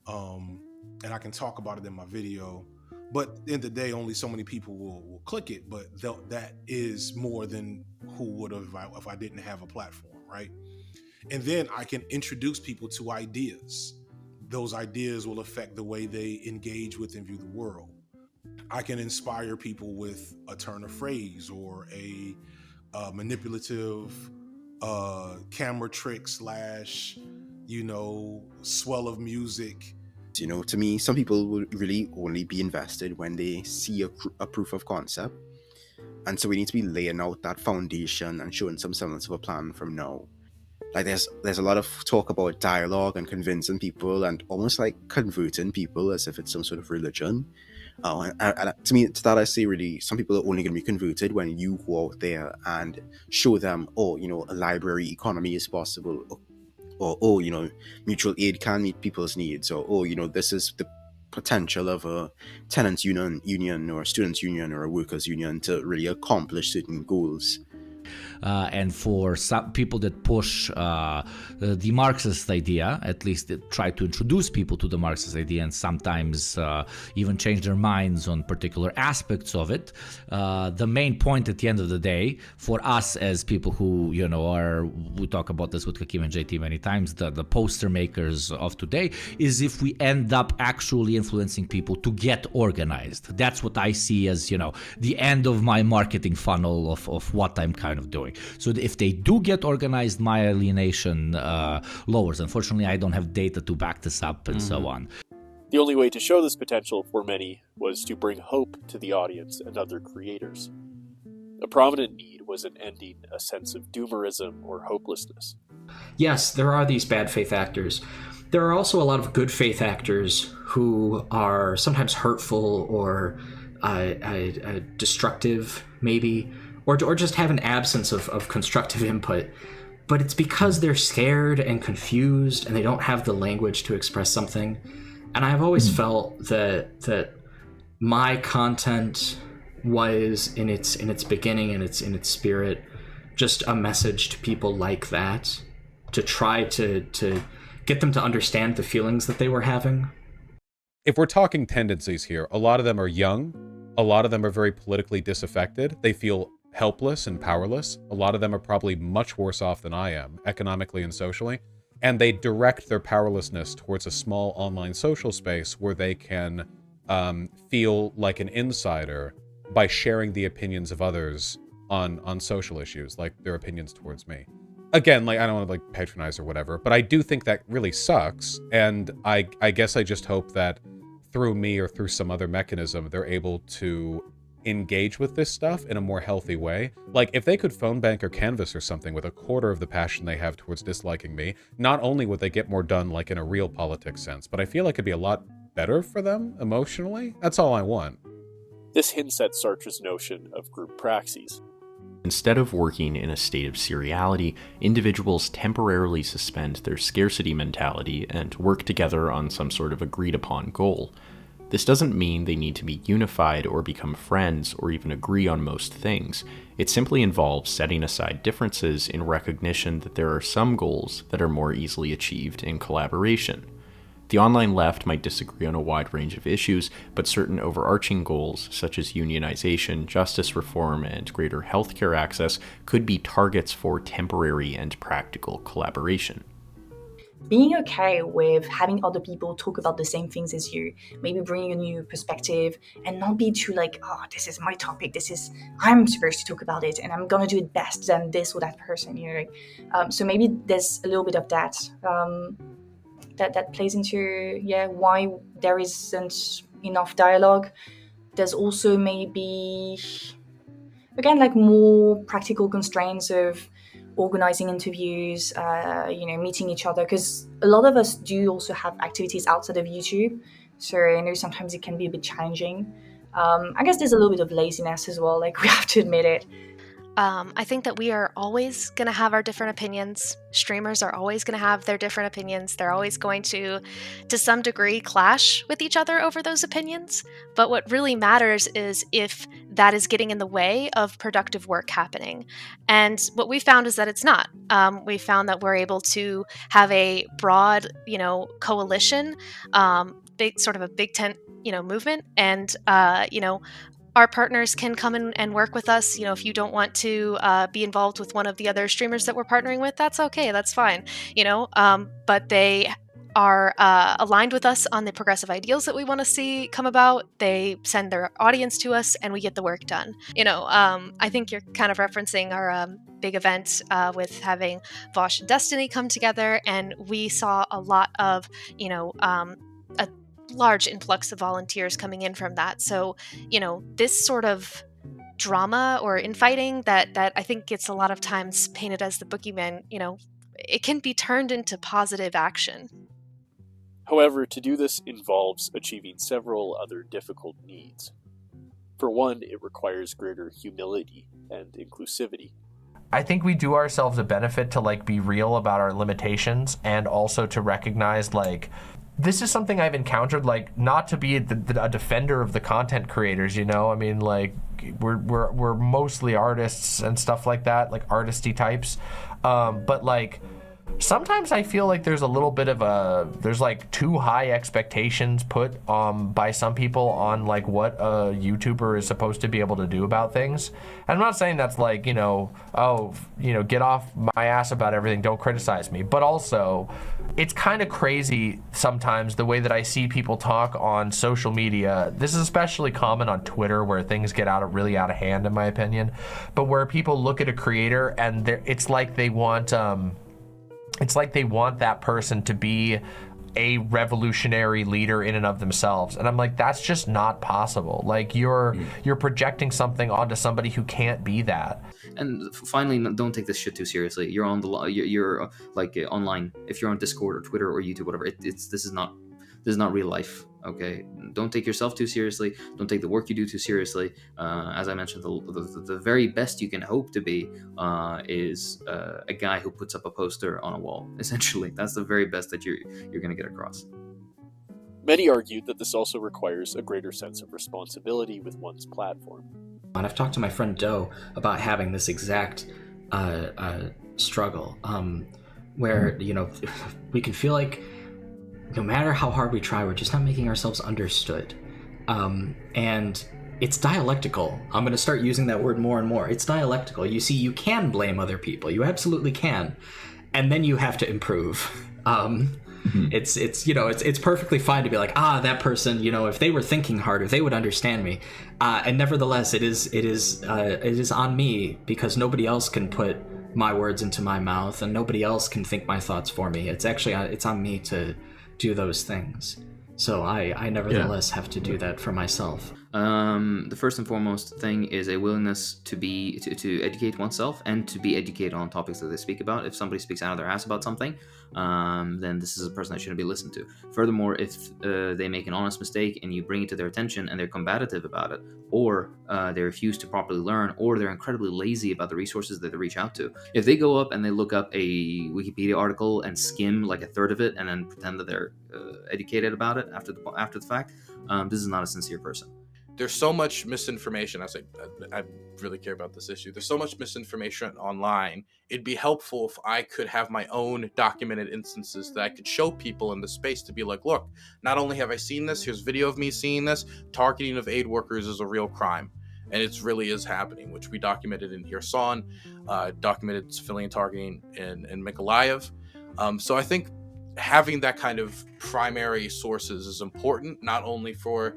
Speaker 15: and I can talk about it in my video. But at the end of the day, only so many people will click it, but that is more than who would have if I didn't have a platform, right? And then I can introduce people to ideas. Those ideas will affect the way they engage with and view the world. I can inspire people with a turn of phrase or a manipulative camera trick / swell of music.
Speaker 23: You know, to me, some people will really only be invested when they see a proof of concept. And so we need to be laying out that foundation and showing some semblance of a plan from now. Like there's a lot of talk about dialogue and convincing people and almost like converting people as if it's some sort of religion. And to me, to that I say really, some people are only going to be converted when you go out there and show them, a library economy is possible, or mutual aid can meet people's needs, or this is the potential of a tenants union or a students union or a workers union to really accomplish certain goals.
Speaker 10: And for some people that push the Marxist idea, at least they try to introduce people to the Marxist idea and sometimes even change their minds on particular aspects of it. The main point at the end of the day, for us as people who, we talk about this with Hakim and JT many times, the poster makers of today, is if we end up actually influencing people to get organized. That's what I see as, the end of my marketing funnel of what I'm kind of doing. So if they do get organized, my alienation lowers. Unfortunately, I don't have data to back this up and so on.
Speaker 5: The only way to show this potential for many was to bring hope to the audience and other creators. A prominent need was in ending a sense of doomerism or hopelessness.
Speaker 11: Yes, there are these bad faith actors. There are also a lot of good faith actors who are sometimes hurtful or destructive, maybe, or just have an absence of constructive input. But it's because they're scared and confused and they don't have the language to express something. And I've always felt that my content was in its beginning and in its spirit just a message to people like that, to try to get them to understand the feelings that they were having.
Speaker 8: If we're talking tendencies here, a lot of them are young, a lot of them are very politically disaffected, they feel helpless and powerless. A lot of them are probably much worse off than I am, economically and socially, and they direct their powerlessness towards a small online social space where they can feel like an insider by sharing the opinions of others on social issues, like their opinions towards me. Again, I don't want to patronize or whatever, but I do think that really sucks, and I guess I just hope that through me or through some other mechanism, they're able to engage with this stuff in a more healthy way. Like, if they could phone bank or canvas or something with a quarter of the passion they have towards disliking me, not only would they get more done, in a real politics sense, but I feel like it'd be a lot better for them emotionally. That's all I want.
Speaker 5: This hints at Sartre's notion of group praxis.
Speaker 3: Instead of working in a state of seriality, individuals temporarily suspend their scarcity mentality and work together on some sort of agreed-upon goal. This doesn't mean they need to be unified or become friends or even agree on most things. It simply involves setting aside differences in recognition that there are some goals that are more easily achieved in collaboration. The online left might disagree on a wide range of issues, but certain overarching goals, such as unionization, justice reform, and greater healthcare access, could be targets for temporary and practical collaboration.
Speaker 22: being okay with having other people talk about the same things as you, maybe bringing a new perspective, and not be too like, oh, this is my topic, I'm supposed to talk about it, and I'm gonna do it best than this or that person, so maybe there's a little bit of that that plays into why there isn't enough dialogue. There's also maybe, again, like more practical constraints of organizing interviews, meeting each other, because a lot of us do also have activities outside of YouTube, so I know sometimes it can be a bit challenging. I guess there's a little bit of laziness as well, like we have to admit it.
Speaker 7: I think that we are always going to have our different opinions. Streamers are always going to have their different opinions. They're always going to some degree, clash with each other over those opinions. But what really matters is if that is getting in the way of productive work happening. And what we found is that it's not. We found that we're able to have a broad, coalition, sort of a big tent, movement, and our partners can come in and work with us. If you don't want to be involved with one of the other streamers that we're partnering with, that's okay, that's fine. But they are aligned with us on the progressive ideals that we want to see come about. They send their audience to us, and we get the work done. I think you're kind of referencing our big event with having Vosh and Destiny come together, and we saw a lot of, a large influx of volunteers coming in from that. So, this sort of drama or infighting that I think gets a lot of times painted as the boogeyman, it can be turned into positive action.
Speaker 5: However, to do this involves achieving several other difficult needs. For one, it requires greater humility and inclusivity.
Speaker 17: I think we do ourselves a benefit to be real about our limitations, and also to recognize this is something I've encountered, not to be a defender of the content creators, I mean, we're mostly artists and stuff like that, artisty types, but sometimes I feel like there's a little bit of there's too high expectations put by some people on what a YouTuber is supposed to be able to do about things. And I'm not saying that's get off my ass about everything, don't criticize me, but also it's kind of crazy sometimes the way that I see people talk on social media. This is especially common on Twitter, where things get really out of hand, in my opinion, but where people look at a creator and it's like they want that person to be a revolutionary leader in and of themselves, and I'm like, that's just not possible. You're projecting something onto somebody who can't be that.
Speaker 2: And finally, don't take this shit too seriously. You're on you're online. If you're on Discord or Twitter or YouTube, whatever, this is not real life. Okay, don't take yourself too seriously. Don't take the work you do too seriously. As I mentioned, the very best you can hope to be is a guy who puts up a poster on a wall. Essentially, that's the very best that you're going to get across.
Speaker 5: Many argued that this also requires a greater sense of responsibility with one's platform.
Speaker 11: And I've talked to my friend Doe about having this exact struggle, where we can feel like no matter how hard we try, we're just not making ourselves understood. And it's dialectical. I'm going to start using that word more and more. It's dialectical. You see, you can blame other people. You absolutely can. And then you have to improve. It's perfectly fine to be like, that person, if they were thinking harder, they would understand me. And nevertheless, it is on me, because nobody else can put my words into my mouth, and nobody else can think my thoughts for me. It's on me to do those things. So I nevertheless have to do that for myself.
Speaker 2: The first and foremost thing is a willingness to educate oneself and to be educated on topics that they speak about. If somebody speaks out of their ass about something, then this is a person that shouldn't be listened to. Furthermore, if they make an honest mistake and you bring it to their attention and they're combative about it, or they refuse to properly learn, or they're incredibly lazy about the resources that they reach out to, if they go up and they look up a Wikipedia article and skim a third of it and then pretend that they're educated about it after the fact, this is not a sincere person.
Speaker 6: There's so much misinformation. I really care about this issue. There's so much misinformation online. It'd be helpful if I could have my own documented instances that I could show people in the space to be like, look, not only have I seen this, here's video of me seeing this. Targeting of aid workers is a real crime. And it really is happening, which we documented in Kherson, documented civilian targeting in Mykolaiv. So I think having that kind of primary sources is important, not only for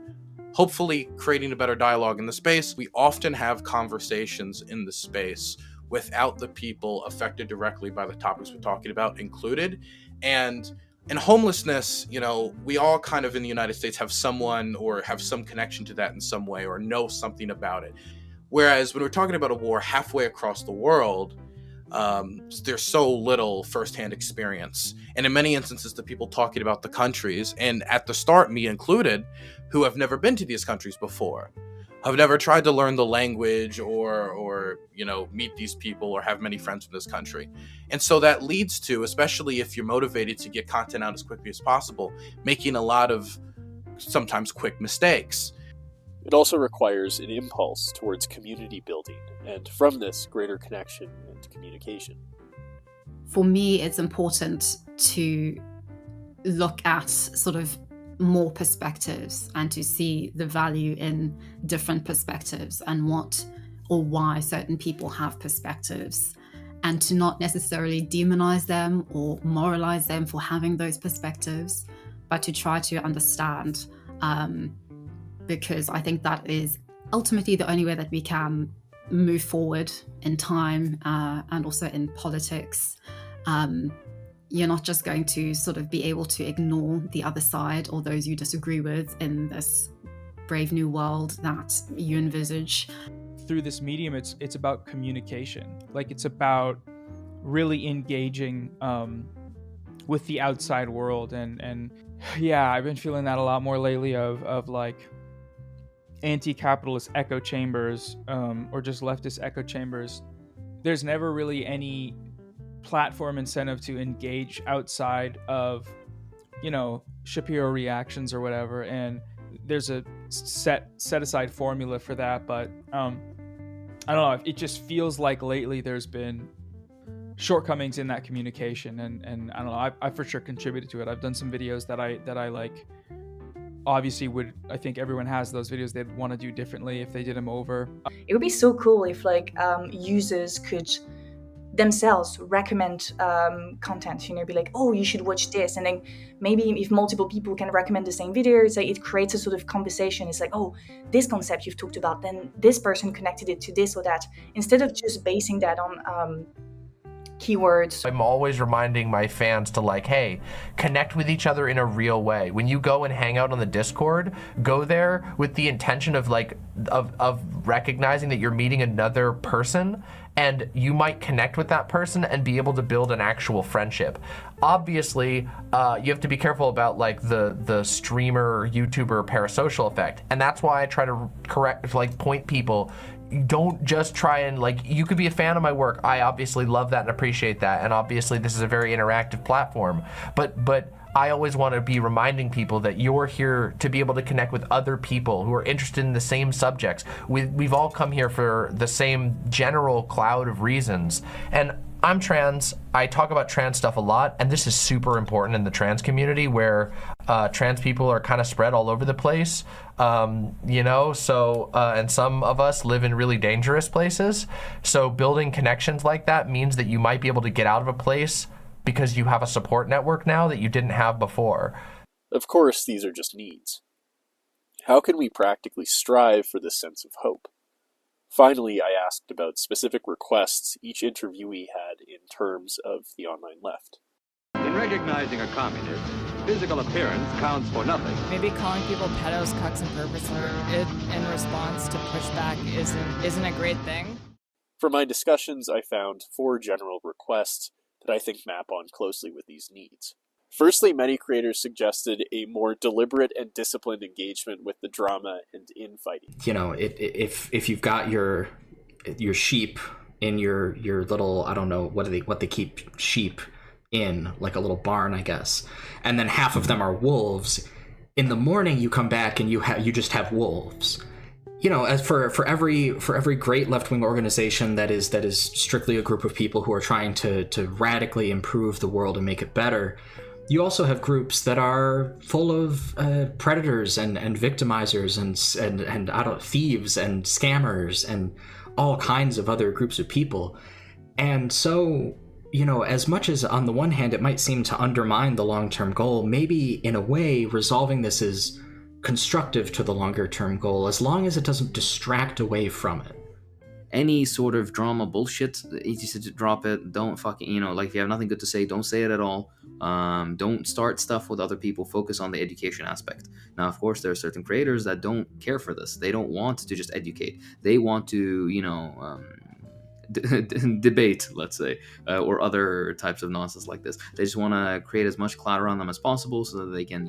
Speaker 6: hopefully creating a better dialogue in the space. We often have conversations in the space without the people affected directly by the topics we're talking about included. And in homelessness, you know, we all kind of in the United States have someone or have some connection to that in some way or know something about it. Whereas when we're talking about a war halfway across the world, there's so little firsthand experience. And in many instances, the people talking about the countries, and at the start, me included, who have never been to these countries before, have never tried to learn the language or you know, meet these people or have many friends from this country. And so that leads to, especially if you're motivated to get content out as quickly as possible, making a lot of sometimes quick mistakes.
Speaker 5: It also requires an impulse towards community building, and from this, greater connection and communication.
Speaker 14: For me, it's important to look at sort of more perspectives and to see the value in different perspectives and what or why certain people have perspectives, and to not necessarily demonize them or moralize them for having those perspectives, but to try to understand, because I think that is ultimately the only way that we can move forward in time and also in politics. You're not just going to sort of be able to ignore the other side or those you disagree with in this brave new world that you envisage.
Speaker 21: Through this medium, it's about communication. Like, it's about really engaging with the outside world. And yeah, I've been feeling that a lot more lately of like anti-capitalist echo chambers or just leftist echo chambers. There's never really any platform incentive to engage outside of, you know, Shapiro reactions or whatever, and there's a set aside formula for that, but I don't know, it just feels like lately there's been shortcomings in that communication, and I don't know, I for sure contributed to it. I've done some videos that I like, obviously I think everyone has those videos they'd want to do differently if they did them over.
Speaker 22: It would be so cool if like users could themselves recommend content, you know, be like, oh, you should watch this, and then maybe if multiple people can recommend the same video, it's like it creates a sort of conversation. It's like, oh, this concept you've talked about, then this person connected it to this or that, instead of just basing that on keywords.
Speaker 17: I'm always reminding my fans to like, hey, connect with each other in a real way. When you go and hang out on the Discord, go there with the intention of like of recognizing that you're meeting another person, and you might connect with that person and be able to build an actual friendship. Obviously, you have to be careful about like the streamer, YouTuber parasocial effect, and that's why I try to point people. Don't just try and like, you could be a fan of my work. I obviously love that and appreciate that, and obviously this is a very interactive platform, but I always want to be reminding people that you're here to be able to connect with other people who are interested in the same subjects. We've all come here for the same general cloud of reasons, and I'm trans. I talk about trans stuff a lot, and this is super important in the trans community where trans people are kind of spread all over the place, you know, so, and some of us live in really dangerous places. So building connections like that means that you might be able to get out of a place because you have a support network now that you didn't have before.
Speaker 5: Of course, these are just needs. How can we practically strive for this sense of hope? Finally, I asked about specific requests each interviewee had in terms of the online left.
Speaker 4: In recognizing a communist, physical appearance counts for nothing.
Speaker 18: Maybe calling people pedos, cucks, and perverts in response to pushback isn't a great thing.
Speaker 5: For my discussions, I found 4 general requests that I think map on closely with these needs. Firstly, many creators suggested a more deliberate and disciplined engagement with the drama and infighting.
Speaker 11: You know, if you've got your sheep in your little, I don't know what they keep sheep in, like a little barn, I guess, and then half of them are wolves. In the morning, you come back and you just have wolves. You know, as for every great left-wing organization that is strictly a group of people who are trying to radically improve the world and make it better, you also have groups that are full of predators and victimizers and thieves and scammers and all kinds of other groups of people. And so as much as on the one hand it might seem to undermine the long-term goal, maybe in a way resolving this is constructive to the longer-term goal, as long as it doesn't distract away from it.
Speaker 2: Any sort of drama bullshit, easy to drop it. Don't fucking, if you have nothing good to say, don't say it at all. Don't start stuff with other people. Focus on the education aspect. Now, of course, there are certain creators that don't care for this. They don't want to just educate. They want to, debate, let's say, or other types of nonsense like this. They just want to create as much clout around them as possible so that they can,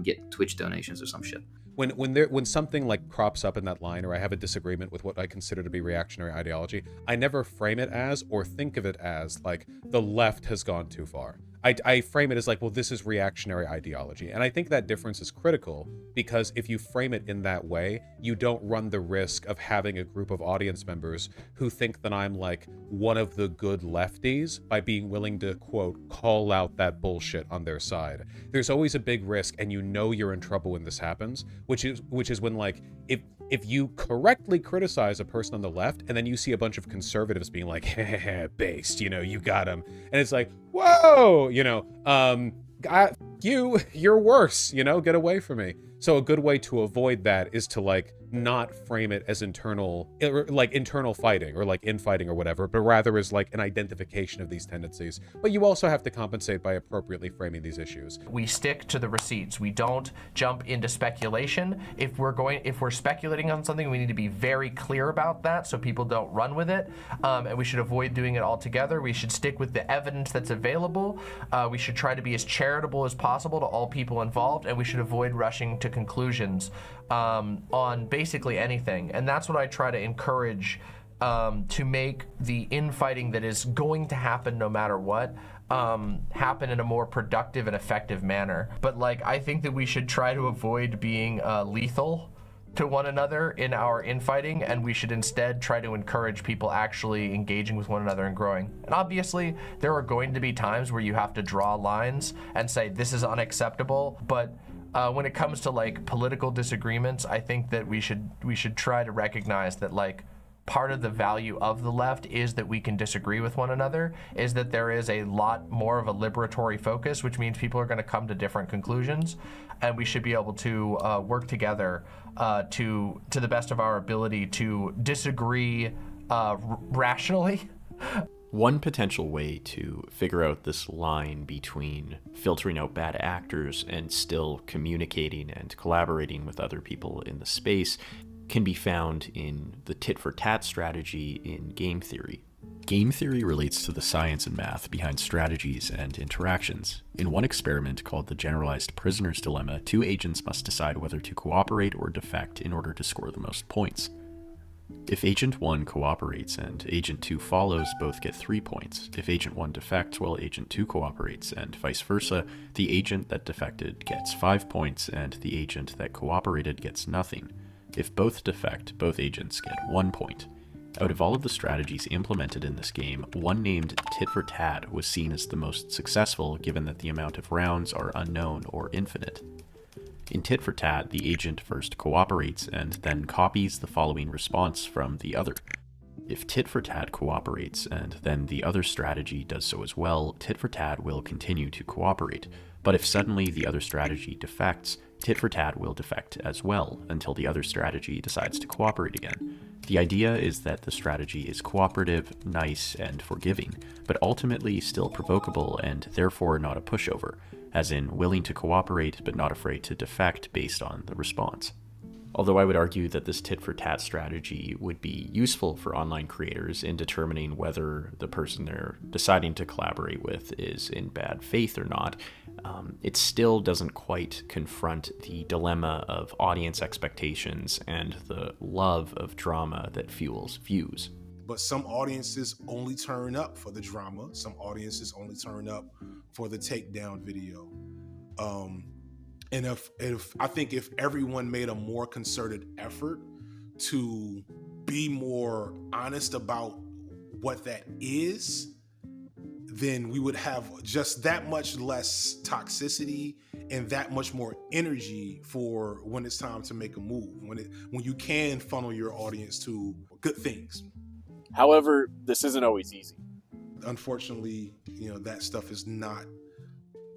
Speaker 2: get Twitch donations or some shit.
Speaker 8: When something like crops up in that line, or I have a disagreement with what I consider to be reactionary ideology, I never frame it as or think of it as like the left has gone too far. I frame it as like, well, this is reactionary ideology. And I think that difference is critical, because if you frame it in that way, you don't run the risk of having a group of audience members who think that I'm like one of the good lefties by being willing to, quote, call out that bullshit on their side. There's always a big risk, and you're in trouble when this happens, which is when, like, if you correctly criticize a person on the left and then you see a bunch of conservatives being like, heh, based, you got him. And it's like, whoa, you're worse, get away from me. So a good way to avoid that is to like not frame it as internal fighting or like infighting or whatever, but rather as like an identification of these tendencies. But you also have to compensate by appropriately framing these issues.
Speaker 17: We stick to the receipts. We don't jump into speculation. If we're speculating on something, we need to be very clear about that so people don't run with it. And we should avoid doing it altogether. We should stick with the evidence that's available. We should try to be as charitable as possible to all people involved, and we should avoid rushing to conclusions on basically anything. And that's what I try to encourage, to make the infighting that is going to happen no matter what happen in a more productive and effective manner. But like, I think that we should try to avoid being lethal to one another in our infighting, and we should instead try to encourage people actually engaging with one another and growing. And obviously there are going to be times where you have to draw lines and say this is unacceptable, but when it comes to like political disagreements, I think that we should try to recognize that like part of the value of the left is that we can disagree with one another, is that there is a lot more of a liberatory focus, which means people are going to come to different conclusions, and we should be able to work together to the best of our ability to disagree rationally.
Speaker 3: One potential way to figure out this line between filtering out bad actors and still communicating and collaborating with other people in the space can be found in the Tit-For-Tat strategy in game theory. Game theory relates to the science and math behind strategies and interactions. In one experiment called the Generalized Prisoner's Dilemma, two agents must decide whether to cooperate or defect in order to score the most points. If Agent 1 cooperates and Agent 2 follows, both get 3 points. If Agent 1 defects while Agent 2 cooperates, and vice versa, the agent that defected gets 5 points and the agent that cooperated gets nothing. If both defect, both agents get 1 point. Out of all of the strategies implemented in this game, one named Tit-For-Tat was seen as the most successful, given that the amount of rounds are unknown or infinite. In Tit-For-Tat, the agent first cooperates and then copies the following response from the other. If Tit-For-Tat cooperates and then the other strategy does so as well, Tit-For-Tat will continue to cooperate. But if suddenly the other strategy defects, Tit-For-Tat will defect as well until the other strategy decides to cooperate again. The idea is that the strategy is cooperative, nice, and forgiving, but ultimately still provocable and therefore not a pushover, as in willing to cooperate but not afraid to defect based on the response. Although I would argue that this tit-for-tat strategy would be useful for online creators in determining whether the person they're deciding to collaborate with is in bad faith or not, it still doesn't quite confront the dilemma of audience expectations and the love of drama that fuels views.
Speaker 15: But some audiences only turn up for the drama. Some audiences only turn up for the takedown video. And if I think if everyone made a more concerted effort to be more honest about what that is, then we would have just that much less toxicity and that much more energy for when it's time to make a move, when you can funnel your audience to good things.
Speaker 5: However, this isn't always easy.
Speaker 15: unfortunately, that stuff is not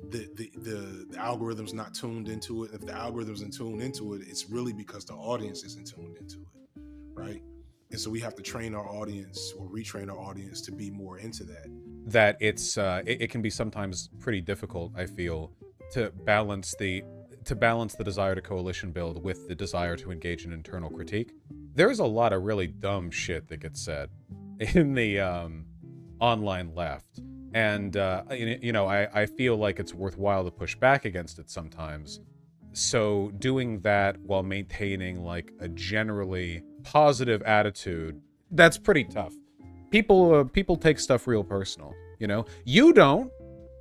Speaker 15: the algorithm's not tuned into it. If the algorithm's in tuned into it, it's really because the audience isn't tuned into it, right? And so we have to train our audience or retrain our audience to be more into that.
Speaker 8: That it can be sometimes pretty difficult, I feel, to balance the desire to coalition build with the desire to engage in internal critique. There's a lot of really dumb shit that gets said in the online left, and I feel like it's worthwhile to push back against it sometimes. So doing that while maintaining like a generally positive attitude, that's pretty tough. People take stuff real personal, You don't,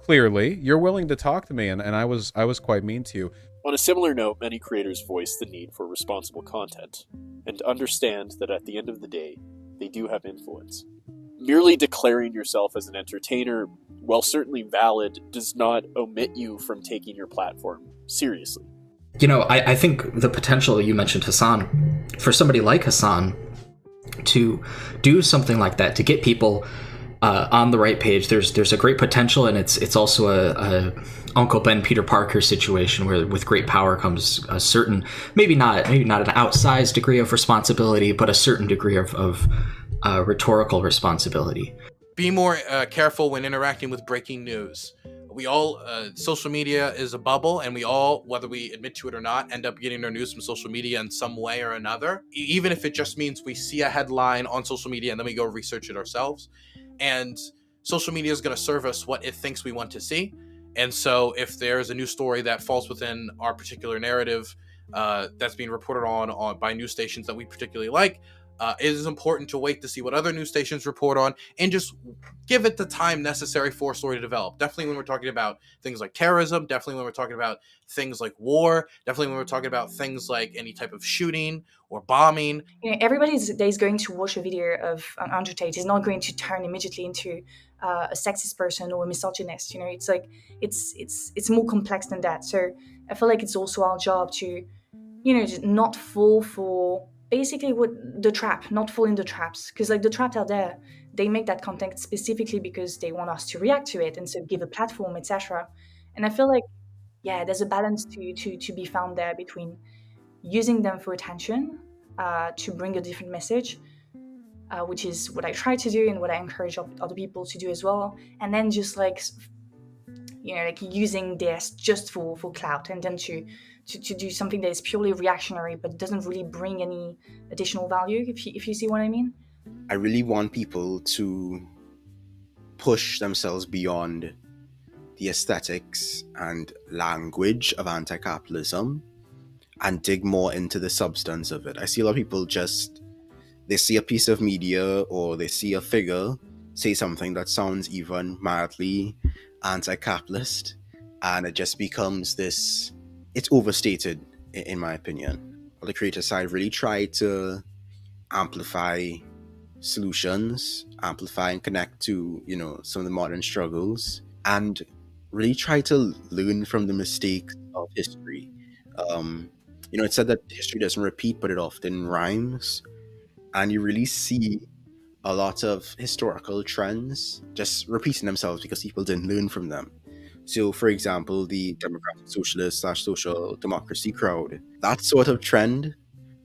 Speaker 8: clearly. You're willing to talk to me, and I was quite mean to you.
Speaker 5: On a similar note, many creators voice the need for responsible content, and understand that at the end of the day, they do have influence. Merely declaring yourself as an entertainer, while certainly valid, does not omit you from taking your platform seriously.
Speaker 11: I think the potential, you mentioned Hassan, for somebody like Hassan to do something like that, to get people on the right page, there's a great potential, and it's also a Uncle Ben Peter Parker situation where with great power comes a certain, maybe not an outsized degree of responsibility, but a certain degree of rhetorical responsibility.
Speaker 6: Be more careful when interacting with breaking news. We all, social media is a bubble, and we all, whether we admit to it or not, end up getting our news from social media in some way or another. Even if it just means we see a headline on social media and then we go research it ourselves. And social media is going to serve us what it thinks we want to see. And so if there's a news story that falls within our particular narrative that's being reported on by news stations that we particularly like, it is important to wait to see what other news stations report on and just give it the time necessary for a story to develop. Definitely when we're talking about things like terrorism, definitely when we're talking about things like war, definitely when we're talking about things like any type of shooting or bombing.
Speaker 22: Everybody that is going to watch a video of Andrew Tate is not going to turn immediately into a sexist person or a misogynist. It's like it's more complex than that. So I feel like it's also our job to, just not fall for basically not fall in the traps, because like the traps are there. They make that content specifically because they want us to react to it and so give a platform, etc. And I feel like, there's a balance to be found there between using them for attention, to bring a different message, which is what I try to do and what I encourage other people to do as well, and then just using this just for clout, and then to do something that is purely reactionary but doesn't really bring any additional value, if you see what I mean.
Speaker 23: I really want people to push themselves beyond the aesthetics and language of anti-capitalism and dig more into the substance of it. I see a lot of people they see a piece of media or they see a figure say something that sounds even mildly anti-capitalist, and it just becomes this, it's overstated in my opinion. On the creator side, really try to amplify solutions, amplify and connect to, some of the modern struggles, and really try to learn from the mistakes of history. It's said that history doesn't repeat, but it often rhymes. And you really see a lot of historical trends just repeating themselves because people didn't learn from them. So, for example, the democratic socialist / social democracy crowd, that sort of trend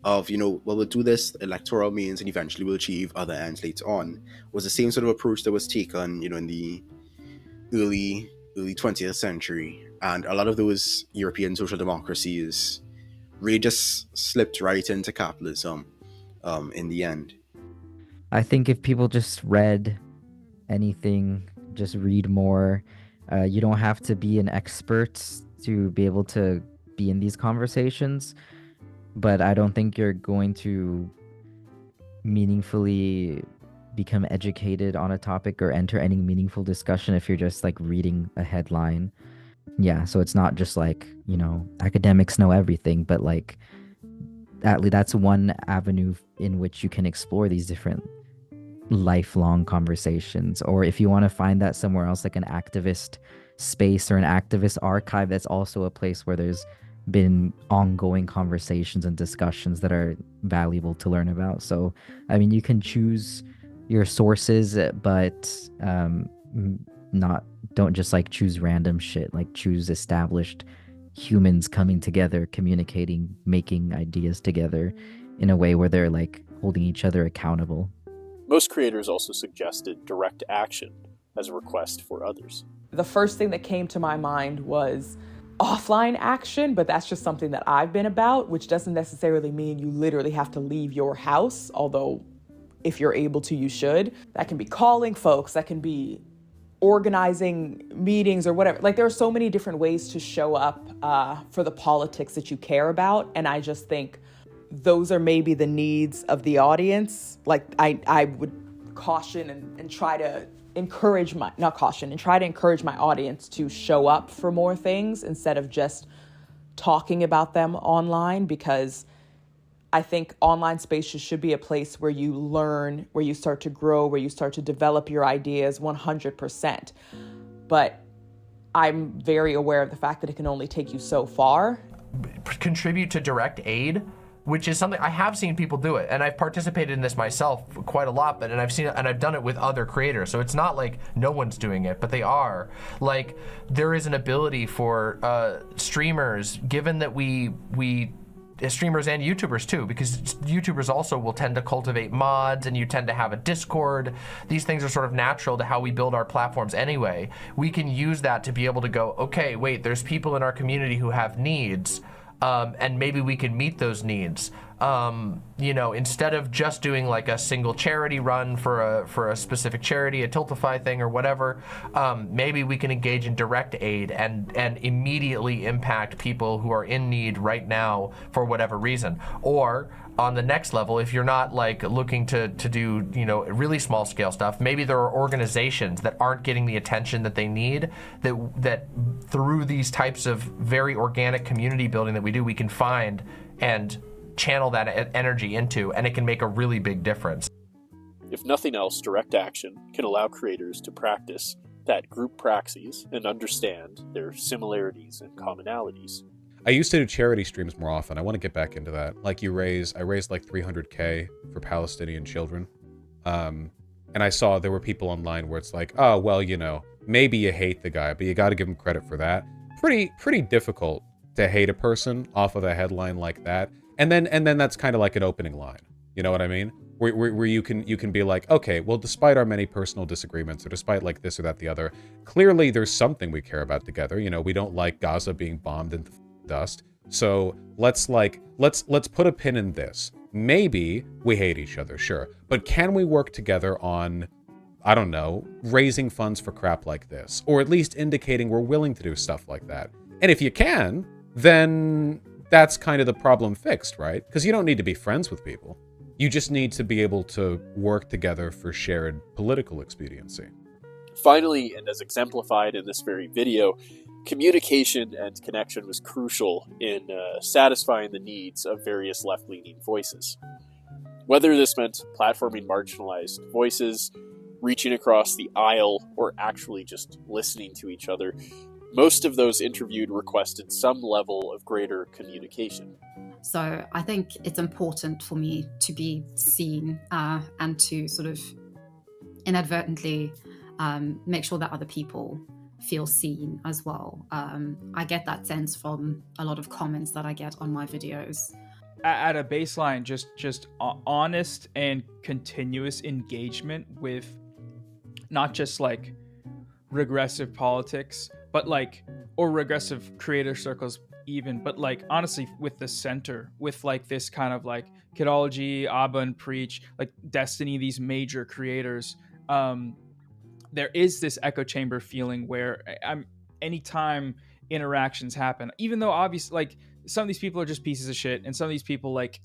Speaker 23: of, we'll do this electoral means and eventually we'll achieve other ends later on, was the same sort of approach that was taken, in the early 20th century. And a lot of those European social democracies really just slipped right into capitalism in the end.
Speaker 9: I think if people just read anything, just read more, you don't have to be an expert to be able to be in these conversations, but I don't think you're going to meaningfully become educated on a topic or enter any meaningful discussion if you're just like reading a headline. Yeah, so it's not just like, academics know everything, but like that's one avenue in which you can explore these different lifelong conversations. Or if you want to find that somewhere else, like an activist space or an activist archive, that's also a place where there's been ongoing conversations and discussions that are valuable to learn about. So, I mean, you can choose your sources, but not don't just like choose random shit. Like choose established humans coming together, communicating, making ideas together in a way where they're like holding each other accountable.
Speaker 5: Most creators also suggested direct action as a request for others.
Speaker 12: The first thing that came to my mind was offline action, but that's just something that I've been about, which doesn't necessarily mean you literally have to leave your house, although if you're able to, you should. That can be calling folks, that can be organizing meetings or whatever. Like, there are so many different ways to show up for the politics that you care about, and I just think those are maybe the needs of the audience. Like, I would caution and try to encourage my audience to show up for more things instead of just talking about them online, because I think online spaces should be a place where you learn, where you start to grow, where you start to develop your ideas 100%. But I'm very aware of the fact that it can only take you so far.
Speaker 17: Contribute to direct aid, which is something I have seen people do it, and I've participated in this myself quite a lot, but I've done it with other creators, so it's not like no one's doing it, but they are. Like, there is an ability for streamers, given that we streamers and YouTubers too, because YouTubers also will tend to cultivate mods and you tend to have a Discord. These things are sort of natural to how we build our platforms anyway. We can use that to be able to go, okay, wait, there's people in our community who have needs, and maybe we can meet those needs. Instead of just doing like a single charity run for a specific charity, a Tiltify thing or whatever, maybe we can engage in direct aid and immediately impact people who are in need right now for whatever reason. Or on the next level, if you're not like looking to do, really small scale stuff, maybe there are organizations that aren't getting the attention that they need, that through these types of very organic community building that we do, we can find and channel that energy into, and it can make a really big difference.
Speaker 5: If nothing else, direct action can allow creators to practice that group praxis and understand their similarities and commonalities.
Speaker 8: I used to do charity streams more often. I want to get back into that. Like I raised like $300K for Palestinian children. And I saw there were people online where it's like, oh, well, maybe you hate the guy, but you got to give him credit for that. Pretty difficult to hate a person off of a headline like that. And then that's kind of like an opening line. You know what I mean? Where you can be like, okay, well, despite our many personal disagreements, or despite like this or that, the other, clearly there's something we care about together. We don't like Gaza being bombed into dust. So let's put a pin in this. Maybe we hate each other, sure, but can we work together on, I don't know, raising funds for crap like this, or at least indicating we're willing to do stuff like that? And if you can, then that's kind of the problem fixed, right? Because you don't need to be friends with people. You just need to be able to work together for shared political expediency.
Speaker 5: Finally, and as exemplified in this very video, communication and connection was crucial in satisfying the needs of various left-leaning voices. Whether this meant platforming marginalized voices, reaching across the aisle, or actually just listening to each other, most of those interviewed requested some level of greater communication.
Speaker 14: So I think it's important for me to be seen and to sort of inadvertently make sure that other people feel seen as well. I get that sense from a lot of comments that I get on my videos.
Speaker 21: At a baseline, just honest and continuous engagement with not just like regressive politics, but like, or regressive creator circles even, but like honestly with the center, with like this kind of like Kidology, Abba and Preach, like Destiny, these major creators, there is this echo chamber feeling where anytime interactions happen, even though obviously like some of these people are just pieces of shit, and some of these people like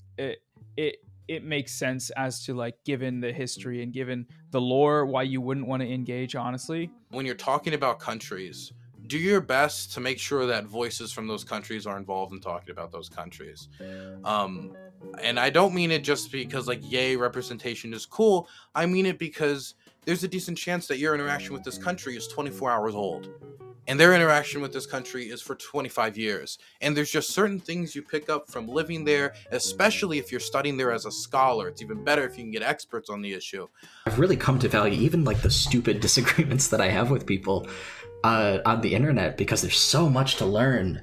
Speaker 21: it makes sense as to like, given the history and given the lore, why you wouldn't want to engage, honestly.
Speaker 6: When you're talking about countries, do your best to make sure that voices from those countries are involved in talking about those countries. And I don't mean it just because like, yay, representation is cool. I mean it because there's a decent chance that your interaction with this country is 24 hours old. and their interaction with this country is for 25 years. And there's just certain things you pick up from living there, especially if you're studying there as a scholar. It's even better if you can get experts on the issue.
Speaker 11: I've really come to value even like the stupid disagreements that I have with people on the internet, because there's so much to learn.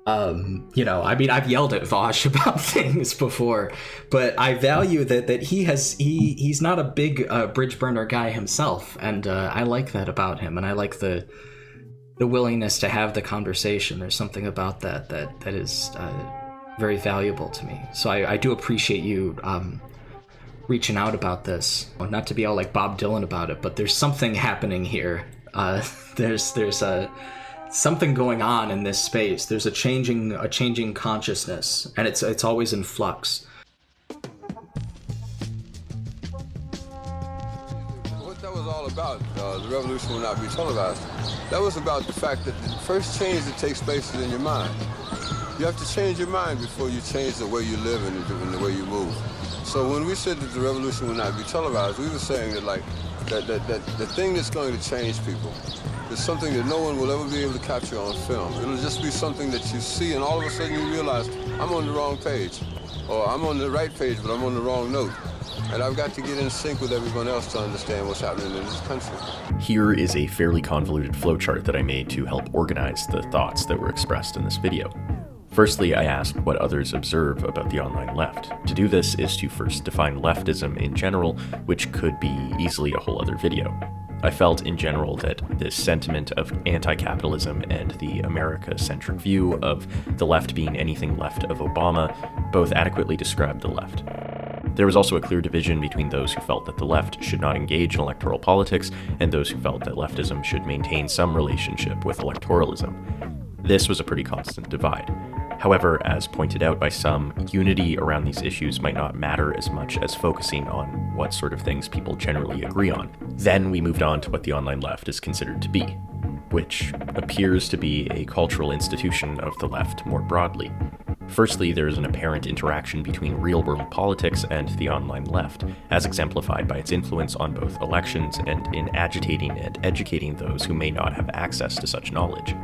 Speaker 11: I've yelled at Vosh about things before, but I value that he's not a big bridge burner guy himself, and I like that about him, and I like the willingness to have the conversation. There's something about that is very valuable to me. So I do appreciate you reaching out about this. Not to be all like Bob Dylan about it, but there's something happening here. There's something going on in this space. There's a changing consciousness, and it's always in flux.
Speaker 1: What that was all about, the revolution will not be televised. That was about the fact that the first change that takes place is in your mind. You have to change your mind before you change the way you live and the way you move. So when we said that the revolution will not be televised, we were saying that that the thing that's going to change people is something that no one will ever be able to capture on film. It'll just be something that you see, and all of a sudden you realize, I'm on the wrong page, or I'm on the right page, but I'm on the wrong note. And I've got to get in sync with everyone else to understand what's happening in this country.
Speaker 3: Here is a fairly convoluted flowchart that I made to help organize the thoughts that were expressed in this video. Firstly, I asked what others observe about the online left. To do this is to first define leftism in general, which could be easily a whole other video. I felt in general that this sentiment of anti-capitalism and the America-centric view of the left being anything left of Obama both adequately described the left. There was also a clear division between those who felt that the left should not engage in electoral politics and those who felt that leftism should maintain some relationship with electoralism. This was a pretty constant divide. However, as pointed out by some, unity around these issues might not matter as much as focusing on what sort of things people generally agree on. Then we moved on to what the online left is considered to be, which appears to be a cultural institution of the left more broadly. Firstly, there is an apparent interaction between real-world politics and the online left, as exemplified by its influence on both elections and in agitating and educating those who may not have access to such knowledge.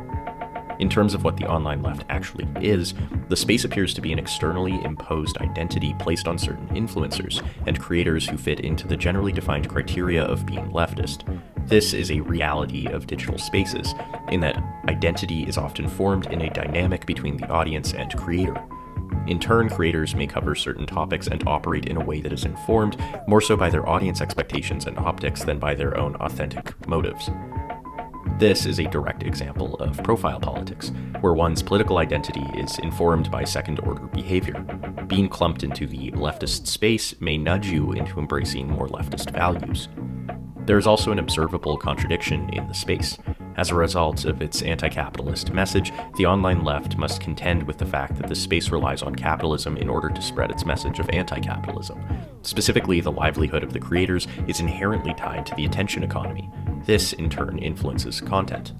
Speaker 3: In terms of what the online left actually is, the space appears to be an externally imposed identity placed on certain influencers and creators who fit into the generally defined criteria of being leftist. This is a reality of digital spaces, in that identity is often formed in a dynamic between the audience and creator. In turn, creators may cover certain topics and operate in a way that is informed more so by their audience expectations and optics than by their own authentic motives. This is a direct example of profile politics, where one's political identity is informed by second-order behavior. Being clumped into the leftist space may nudge you into embracing more leftist values. There is also an observable contradiction in the space. As a result of its anti-capitalist message, the online left must contend with the fact that the space relies on capitalism in order to spread its message of anti-capitalism. Specifically, the livelihood of the creators is inherently tied to the attention economy. This, in turn, influences content.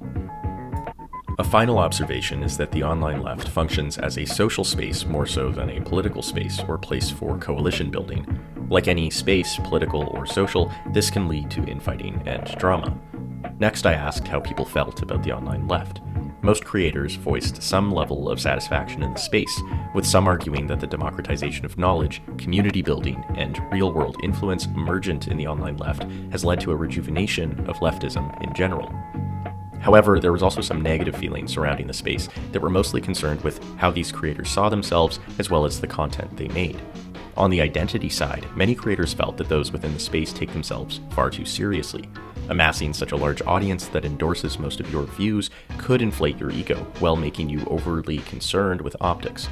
Speaker 3: A final observation is that the online left functions as a social space more so than a political space or place for coalition building. Like any space, political or social, this can lead to infighting and drama. Next, I asked how people felt about the online left. Most creators voiced some level of satisfaction in the space, with some arguing that the democratization of knowledge, community building, and real-world influence emergent in the online left has led to a rejuvenation of leftism in general. However, there was also some negative feelings surrounding the space that were mostly concerned with how these creators saw themselves as well as the content they made. On the identity side, many creators felt that those within the space take themselves far too seriously. Amassing such a large audience that endorses most of your views could inflate your ego, while making you overly concerned with optics.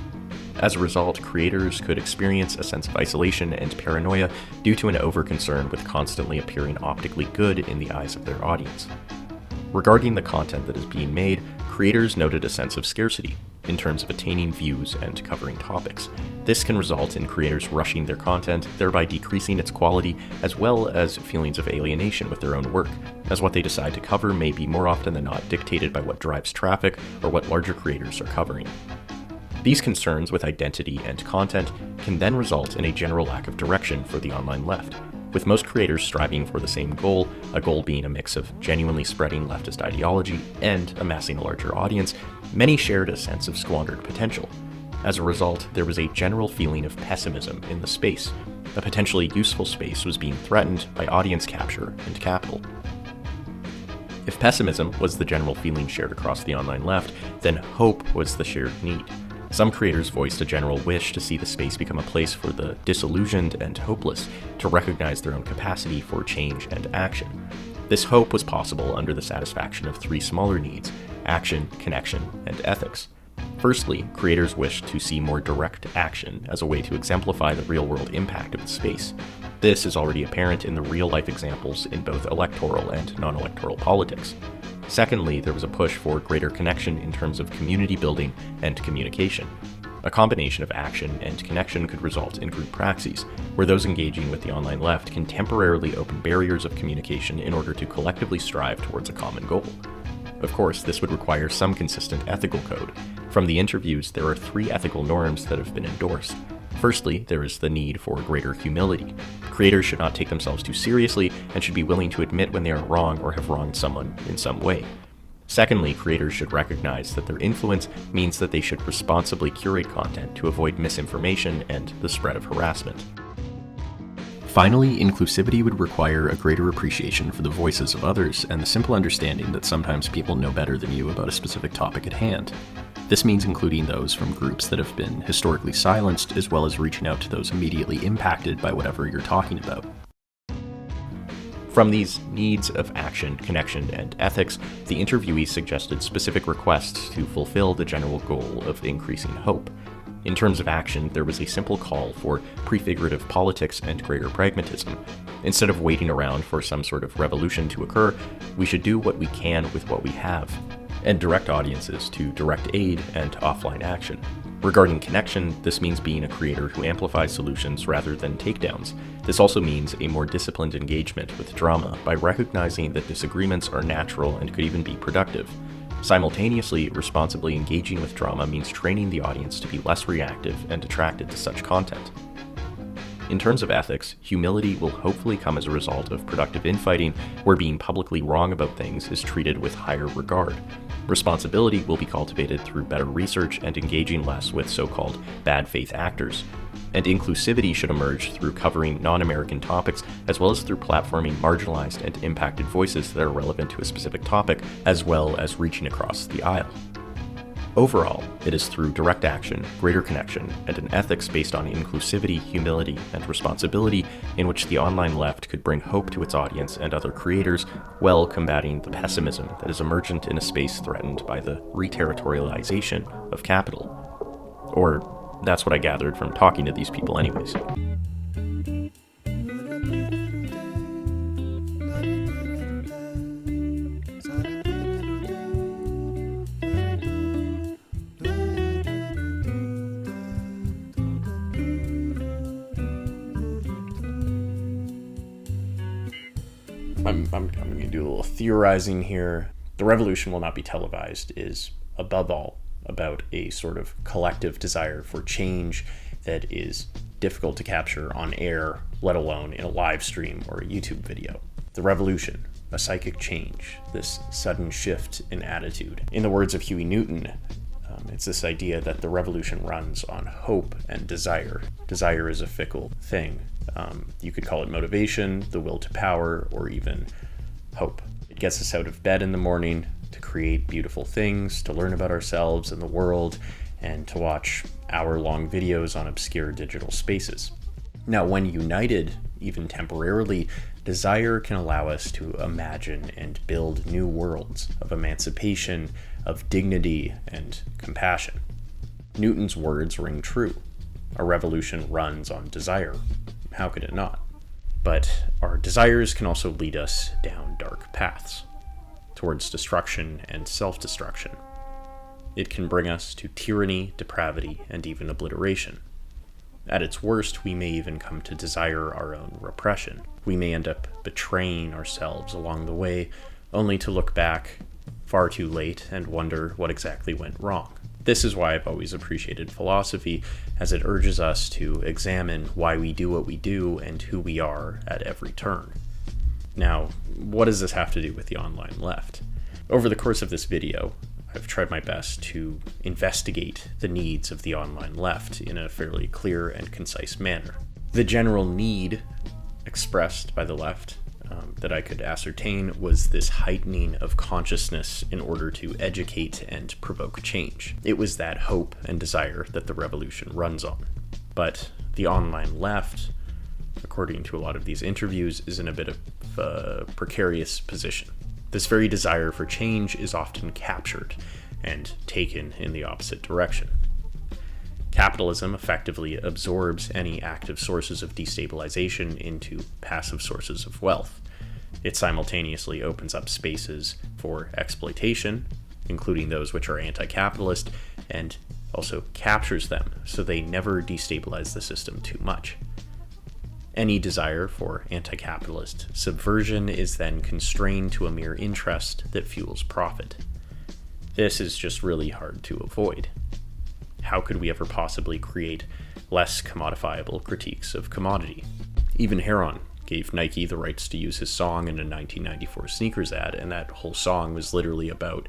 Speaker 3: As a result, creators could experience a sense of isolation and paranoia due to an overconcern with constantly appearing optically good in the eyes of their audience. Regarding the content that is being made, creators noted a sense of scarcity in terms of attaining views and covering topics. This can result in creators rushing their content, thereby decreasing its quality, as well as feelings of alienation with their own work, as what they decide to cover may be more often than not dictated by what drives traffic or what larger creators are covering. These concerns with identity and content can then result in a general lack of direction for the online left. With most creators striving for the same goal, a goal being a mix of genuinely spreading leftist ideology and amassing a larger audience, many shared a sense of squandered potential. As a result, there was a general feeling of pessimism in the space. A potentially useful space was being threatened by audience capture and capital. If pessimism was the general feeling shared across the online left, then hope was the shared need. Some creators voiced a general wish to see the space become a place for the disillusioned and hopeless to recognize their own capacity for change and action. This hope was possible under the satisfaction of three smaller needs: action, connection, and ethics. Firstly, creators wished to see more direct action as a way to exemplify the real-world impact of the space. This is already apparent in the real-life examples in both electoral and non-electoral politics. Secondly, there was a push for greater connection in terms of community building and communication. A combination of action and connection could result in group praxis, where those engaging with the online left can temporarily open barriers of communication in order to collectively strive towards a common goal. Of course, this would require some consistent ethical code. From the interviews, there are 3 ethical norms that have been endorsed. Firstly, there is the need for greater humility. Creators should not take themselves too seriously and should be willing to admit when they are wrong or have wronged someone in some way. Secondly, creators should recognize that their influence means that they should responsibly curate content to avoid misinformation and the spread of harassment. Finally, inclusivity would require a greater appreciation for the voices of others and the simple understanding that sometimes people know better than you about a specific topic at hand. This means including those from groups that have been historically silenced, as well as reaching out to those immediately impacted by whatever you're talking about. From these needs of action, connection, and ethics, the interviewees suggested specific requests to fulfill the general goal of increasing hope. In terms of action, there was a simple call for prefigurative politics and greater pragmatism. Instead of waiting around for some sort of revolution to occur, we should do what we can with what we have, and direct audiences to direct aid and offline action. Regarding connection, this means being a creator who amplifies solutions rather than takedowns. This also means a more disciplined engagement with drama by recognizing that disagreements are natural and could even be productive. Simultaneously, responsibly engaging with drama means training the audience to be less reactive and attracted to such content. In terms of ethics, humility will hopefully come as a result of productive infighting, where being publicly wrong about things is treated with higher regard. Responsibility will be cultivated through better research and engaging less with so-called bad faith actors. And inclusivity should emerge through covering non-American topics, as well as through platforming marginalized and impacted voices that are relevant to a specific topic, as well as reaching across the aisle. Overall, it is through direct action, greater connection, and an ethics based on inclusivity, humility, and responsibility in which the online left could bring hope to its audience and other creators, while combating the pessimism that is emergent in a space threatened by the reterritorialization of capital. Or, that's what I gathered from talking to these people anyways. I'm going to do a little theorizing here. The revolution will not be televised is, above all, about a sort of collective desire for change that is difficult to capture on air, let alone in a live stream or a YouTube video. The revolution, a psychic change, this sudden shift in attitude. In the words of Huey Newton, it's this idea that the revolution runs on hope and desire. Desire is a fickle thing. You could call it motivation, the will to power, or even hope. It gets us out of bed in the morning to create beautiful things, to learn about ourselves and the world, and to watch hour-long videos on obscure digital spaces. Now, when united, even temporarily, desire can allow us to imagine and build new worlds of emancipation, of dignity, and compassion. Newton's words ring true. A revolution runs on desire. How could it not? But our desires can also lead us down dark paths, towards destruction and self-destruction. It can bring us to tyranny, depravity, and even obliteration. At its worst, we may even come to desire our own repression. We may end up betraying ourselves along the way, only to look back far too late and wonder what exactly went wrong. This is why I've always appreciated philosophy, as it urges us to examine why we do what we do and who we are at every turn. Now, what does this have to do with the online left? Over the course of this video, I've tried my best to investigate the needs of the online left in a fairly clear and concise manner. The general need expressed by the left that I could ascertain was this heightening of consciousness in order to educate and provoke change. It was that hope and desire that the revolution runs on. But the online left, according to a lot of these interviews, is in a bit of a precarious position. This very desire for change is often captured and taken in the opposite direction. Capitalism effectively absorbs any active sources of destabilization into passive sources of wealth. It simultaneously opens up spaces for exploitation, including those which are anti-capitalist, and also captures them so they never destabilize the system too much. Any desire for anti-capitalist subversion is then constrained to a mere interest that fuels profit. This is just really hard to avoid. How could we ever possibly create less commodifiable critiques of commodity? Even Heron gave Nike the rights to use his song in a 1994 sneakers ad, and that whole song was literally about,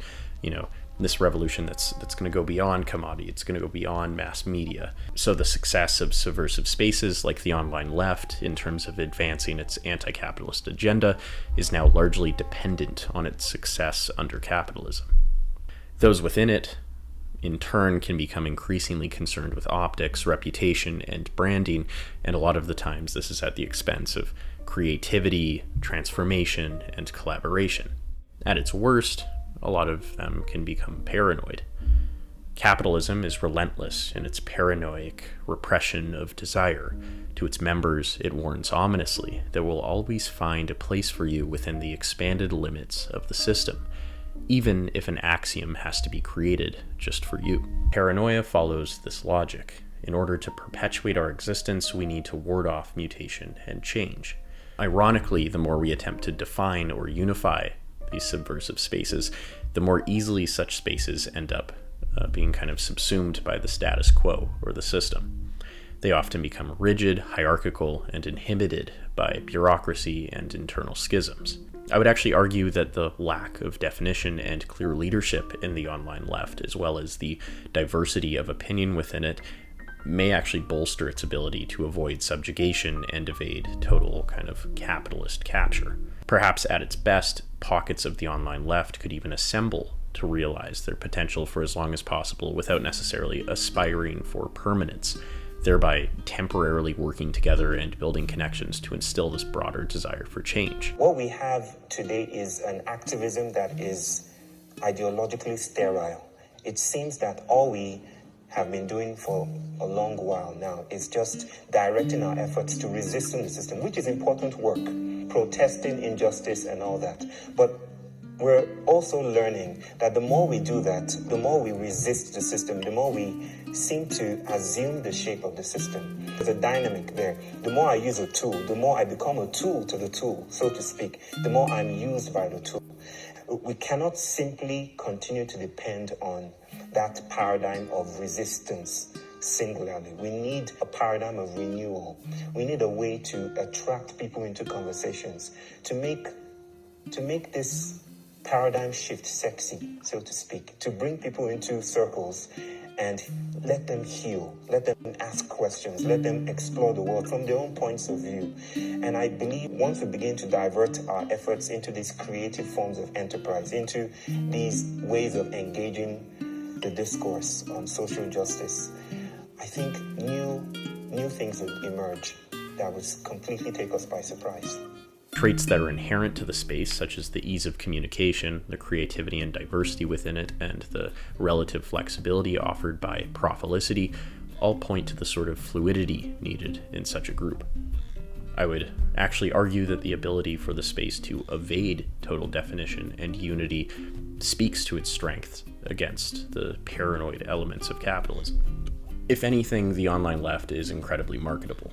Speaker 3: this revolution that's going to go beyond commodity, it's going to go beyond mass media. So the success of subversive spaces like the online left in terms of advancing its anti-capitalist agenda is now largely dependent on its success under capitalism. Those within it, in turn, can become increasingly concerned with optics, reputation, and branding, and a lot of the times this is at the expense of creativity, transformation, and collaboration. At its worst, a lot of them can become paranoid. Capitalism is relentless in its paranoid repression of desire. To its members, it warns ominously that we'll always find a place for you within the expanded limits of the system, even if an axiom has to be created just for you. Paranoia follows this logic. In order to perpetuate our existence, we need to ward off mutation and change. Ironically, the more we attempt to define or unify these subversive spaces, the more easily such spaces end up being kind of subsumed by the status quo or the system. They often become rigid, hierarchical, and inhibited by bureaucracy and internal schisms. I would actually argue that the lack of definition and clear leadership in the online left, as well as the diversity of opinion within it, may actually bolster its ability to avoid subjugation and evade total kind of capitalist capture. Perhaps at its best, pockets of the online left could even assemble to realize their potential for as long as possible without necessarily aspiring for permanence, thereby temporarily working together and building connections to instill this broader desire for change.
Speaker 16: What we have today is an activism that is ideologically sterile. It seems that all we have been doing for a long while now is just directing our efforts to resisting the system, which is important work, protesting injustice and all that. But we're also learning that the more we do that, the more we resist the system, the more we seem to assume the shape of the system. There's a dynamic there. The more I use a tool, the more I become a tool to the tool, so to speak, the more I'm used by the tool. We cannot simply continue to depend on that paradigm of resistance singularly. We need a paradigm of renewal. We need a way to attract people into conversations, to make this paradigm shift sexy, so to speak, to bring people into circles and let them heal, let them ask questions, let them explore the world from their own points of view. And I believe once we begin to divert our efforts into these creative forms of enterprise, into these ways of engaging the discourse on social justice, I think new things will emerge that will completely take us by surprise.
Speaker 3: Traits that are inherent to the space, such as the ease of communication, the creativity and diversity within it, and the relative flexibility offered by Profilicity, all point to the sort of fluidity needed in such a group. I would actually argue that the ability for the space to evade total definition and unity speaks to its strengths against the paranoid elements of capitalism. If anything, the online left is incredibly marketable.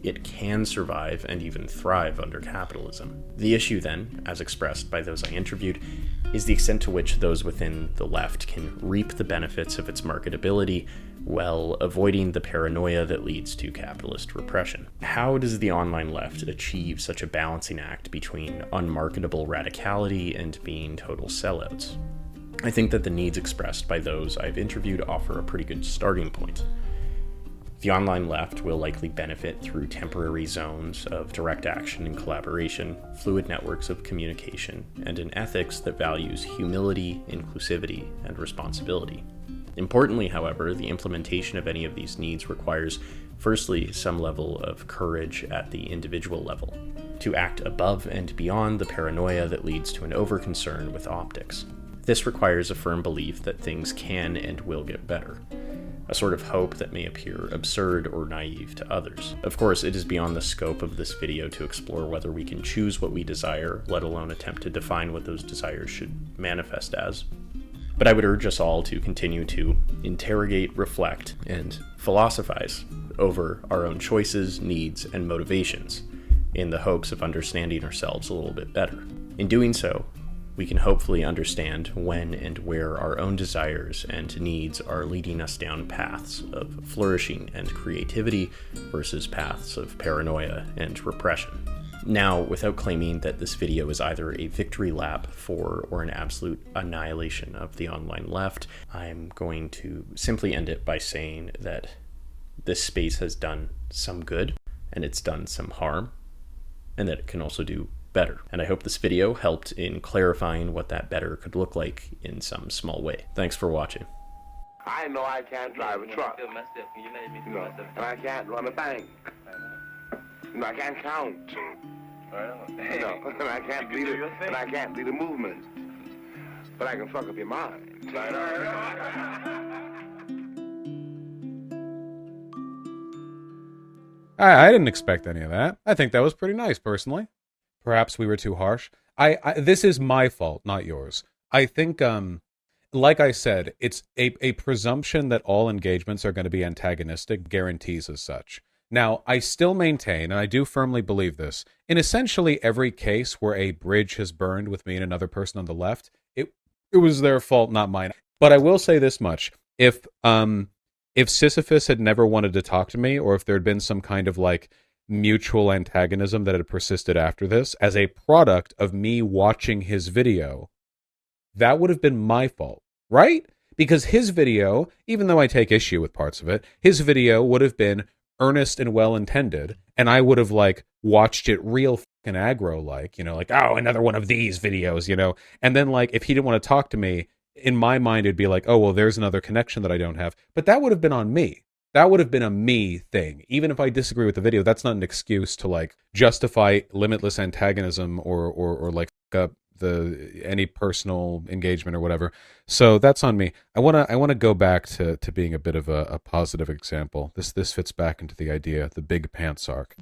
Speaker 3: It can survive and even thrive under capitalism. The issue then, as expressed by those I interviewed, is the extent to which those within the left can reap the benefits of its marketability while avoiding the paranoia that leads to capitalist repression. How does the online left achieve such a balancing act between unmarketable radicality and being total sellouts? I think that the needs expressed by those I've interviewed offer a pretty good starting point. The online left will likely benefit through temporary zones of direct action and collaboration, fluid networks of communication, and an ethics that values humility, inclusivity, and responsibility. Importantly, however, the implementation of any of these needs requires, firstly, some level of courage at the individual level, to act above and beyond the paranoia that leads to an overconcern with optics. This requires a firm belief that things can and will get better, a sort of hope that may appear absurd or naive to others. Of course, it is beyond the scope of this video to explore whether we can choose what we desire, let alone attempt to define what those desires should manifest as. But I would urge us all to continue to interrogate, reflect, and philosophize over our own choices, needs, and motivations in the hopes of understanding ourselves a little bit better. In doing so, we can hopefully understand when and where our own desires and needs are leading us down paths of flourishing and creativity versus paths of paranoia and repression. Now, without claiming that this video is either a victory lap for or an absolute annihilation of the online left, I'm going to simply end it by saying that this space has done some good and it's done some harm, and that it can also do better. And I hope this video helped in clarifying what that better could look like in some small way. Thanks for watching.
Speaker 13: I know I can't drive a truck, and I can't run a bank. I can't count. And I can't lead a movement. But I can fuck up your mind.
Speaker 8: I didn't expect any of that. I think that was pretty nice, personally. Perhaps we were too harsh. This is my fault, not yours. I think, like I said, it's a presumption that all engagements are going to be antagonistic guarantees as such. Now, I still maintain, and I do firmly believe this, in essentially every case where a bridge has burned with me and another person on the left, it was their fault, not mine. But I will say this much. If Sisyphus had never wanted to talk to me, or if there had been some kind of like mutual antagonism that had persisted after this as a product of me watching his video, that would have been my fault, right? Because his video, even though I take issue with parts of it, his video would have been earnest and well-intended, and I would have like watched it real fucking aggro, like, you know, like, oh, another one of these videos, you know, and then like if he didn't want to talk to me, in my mind it'd be like, oh, well, there's another connection that I don't have. But that would have been on me. That would have been a me thing. Even if I disagree with the video, that's not an excuse to like justify limitless antagonism or like any personal engagement or whatever. So that's on me. I wanna go back to being a bit of a positive example. This fits back into the idea, the big pants arc.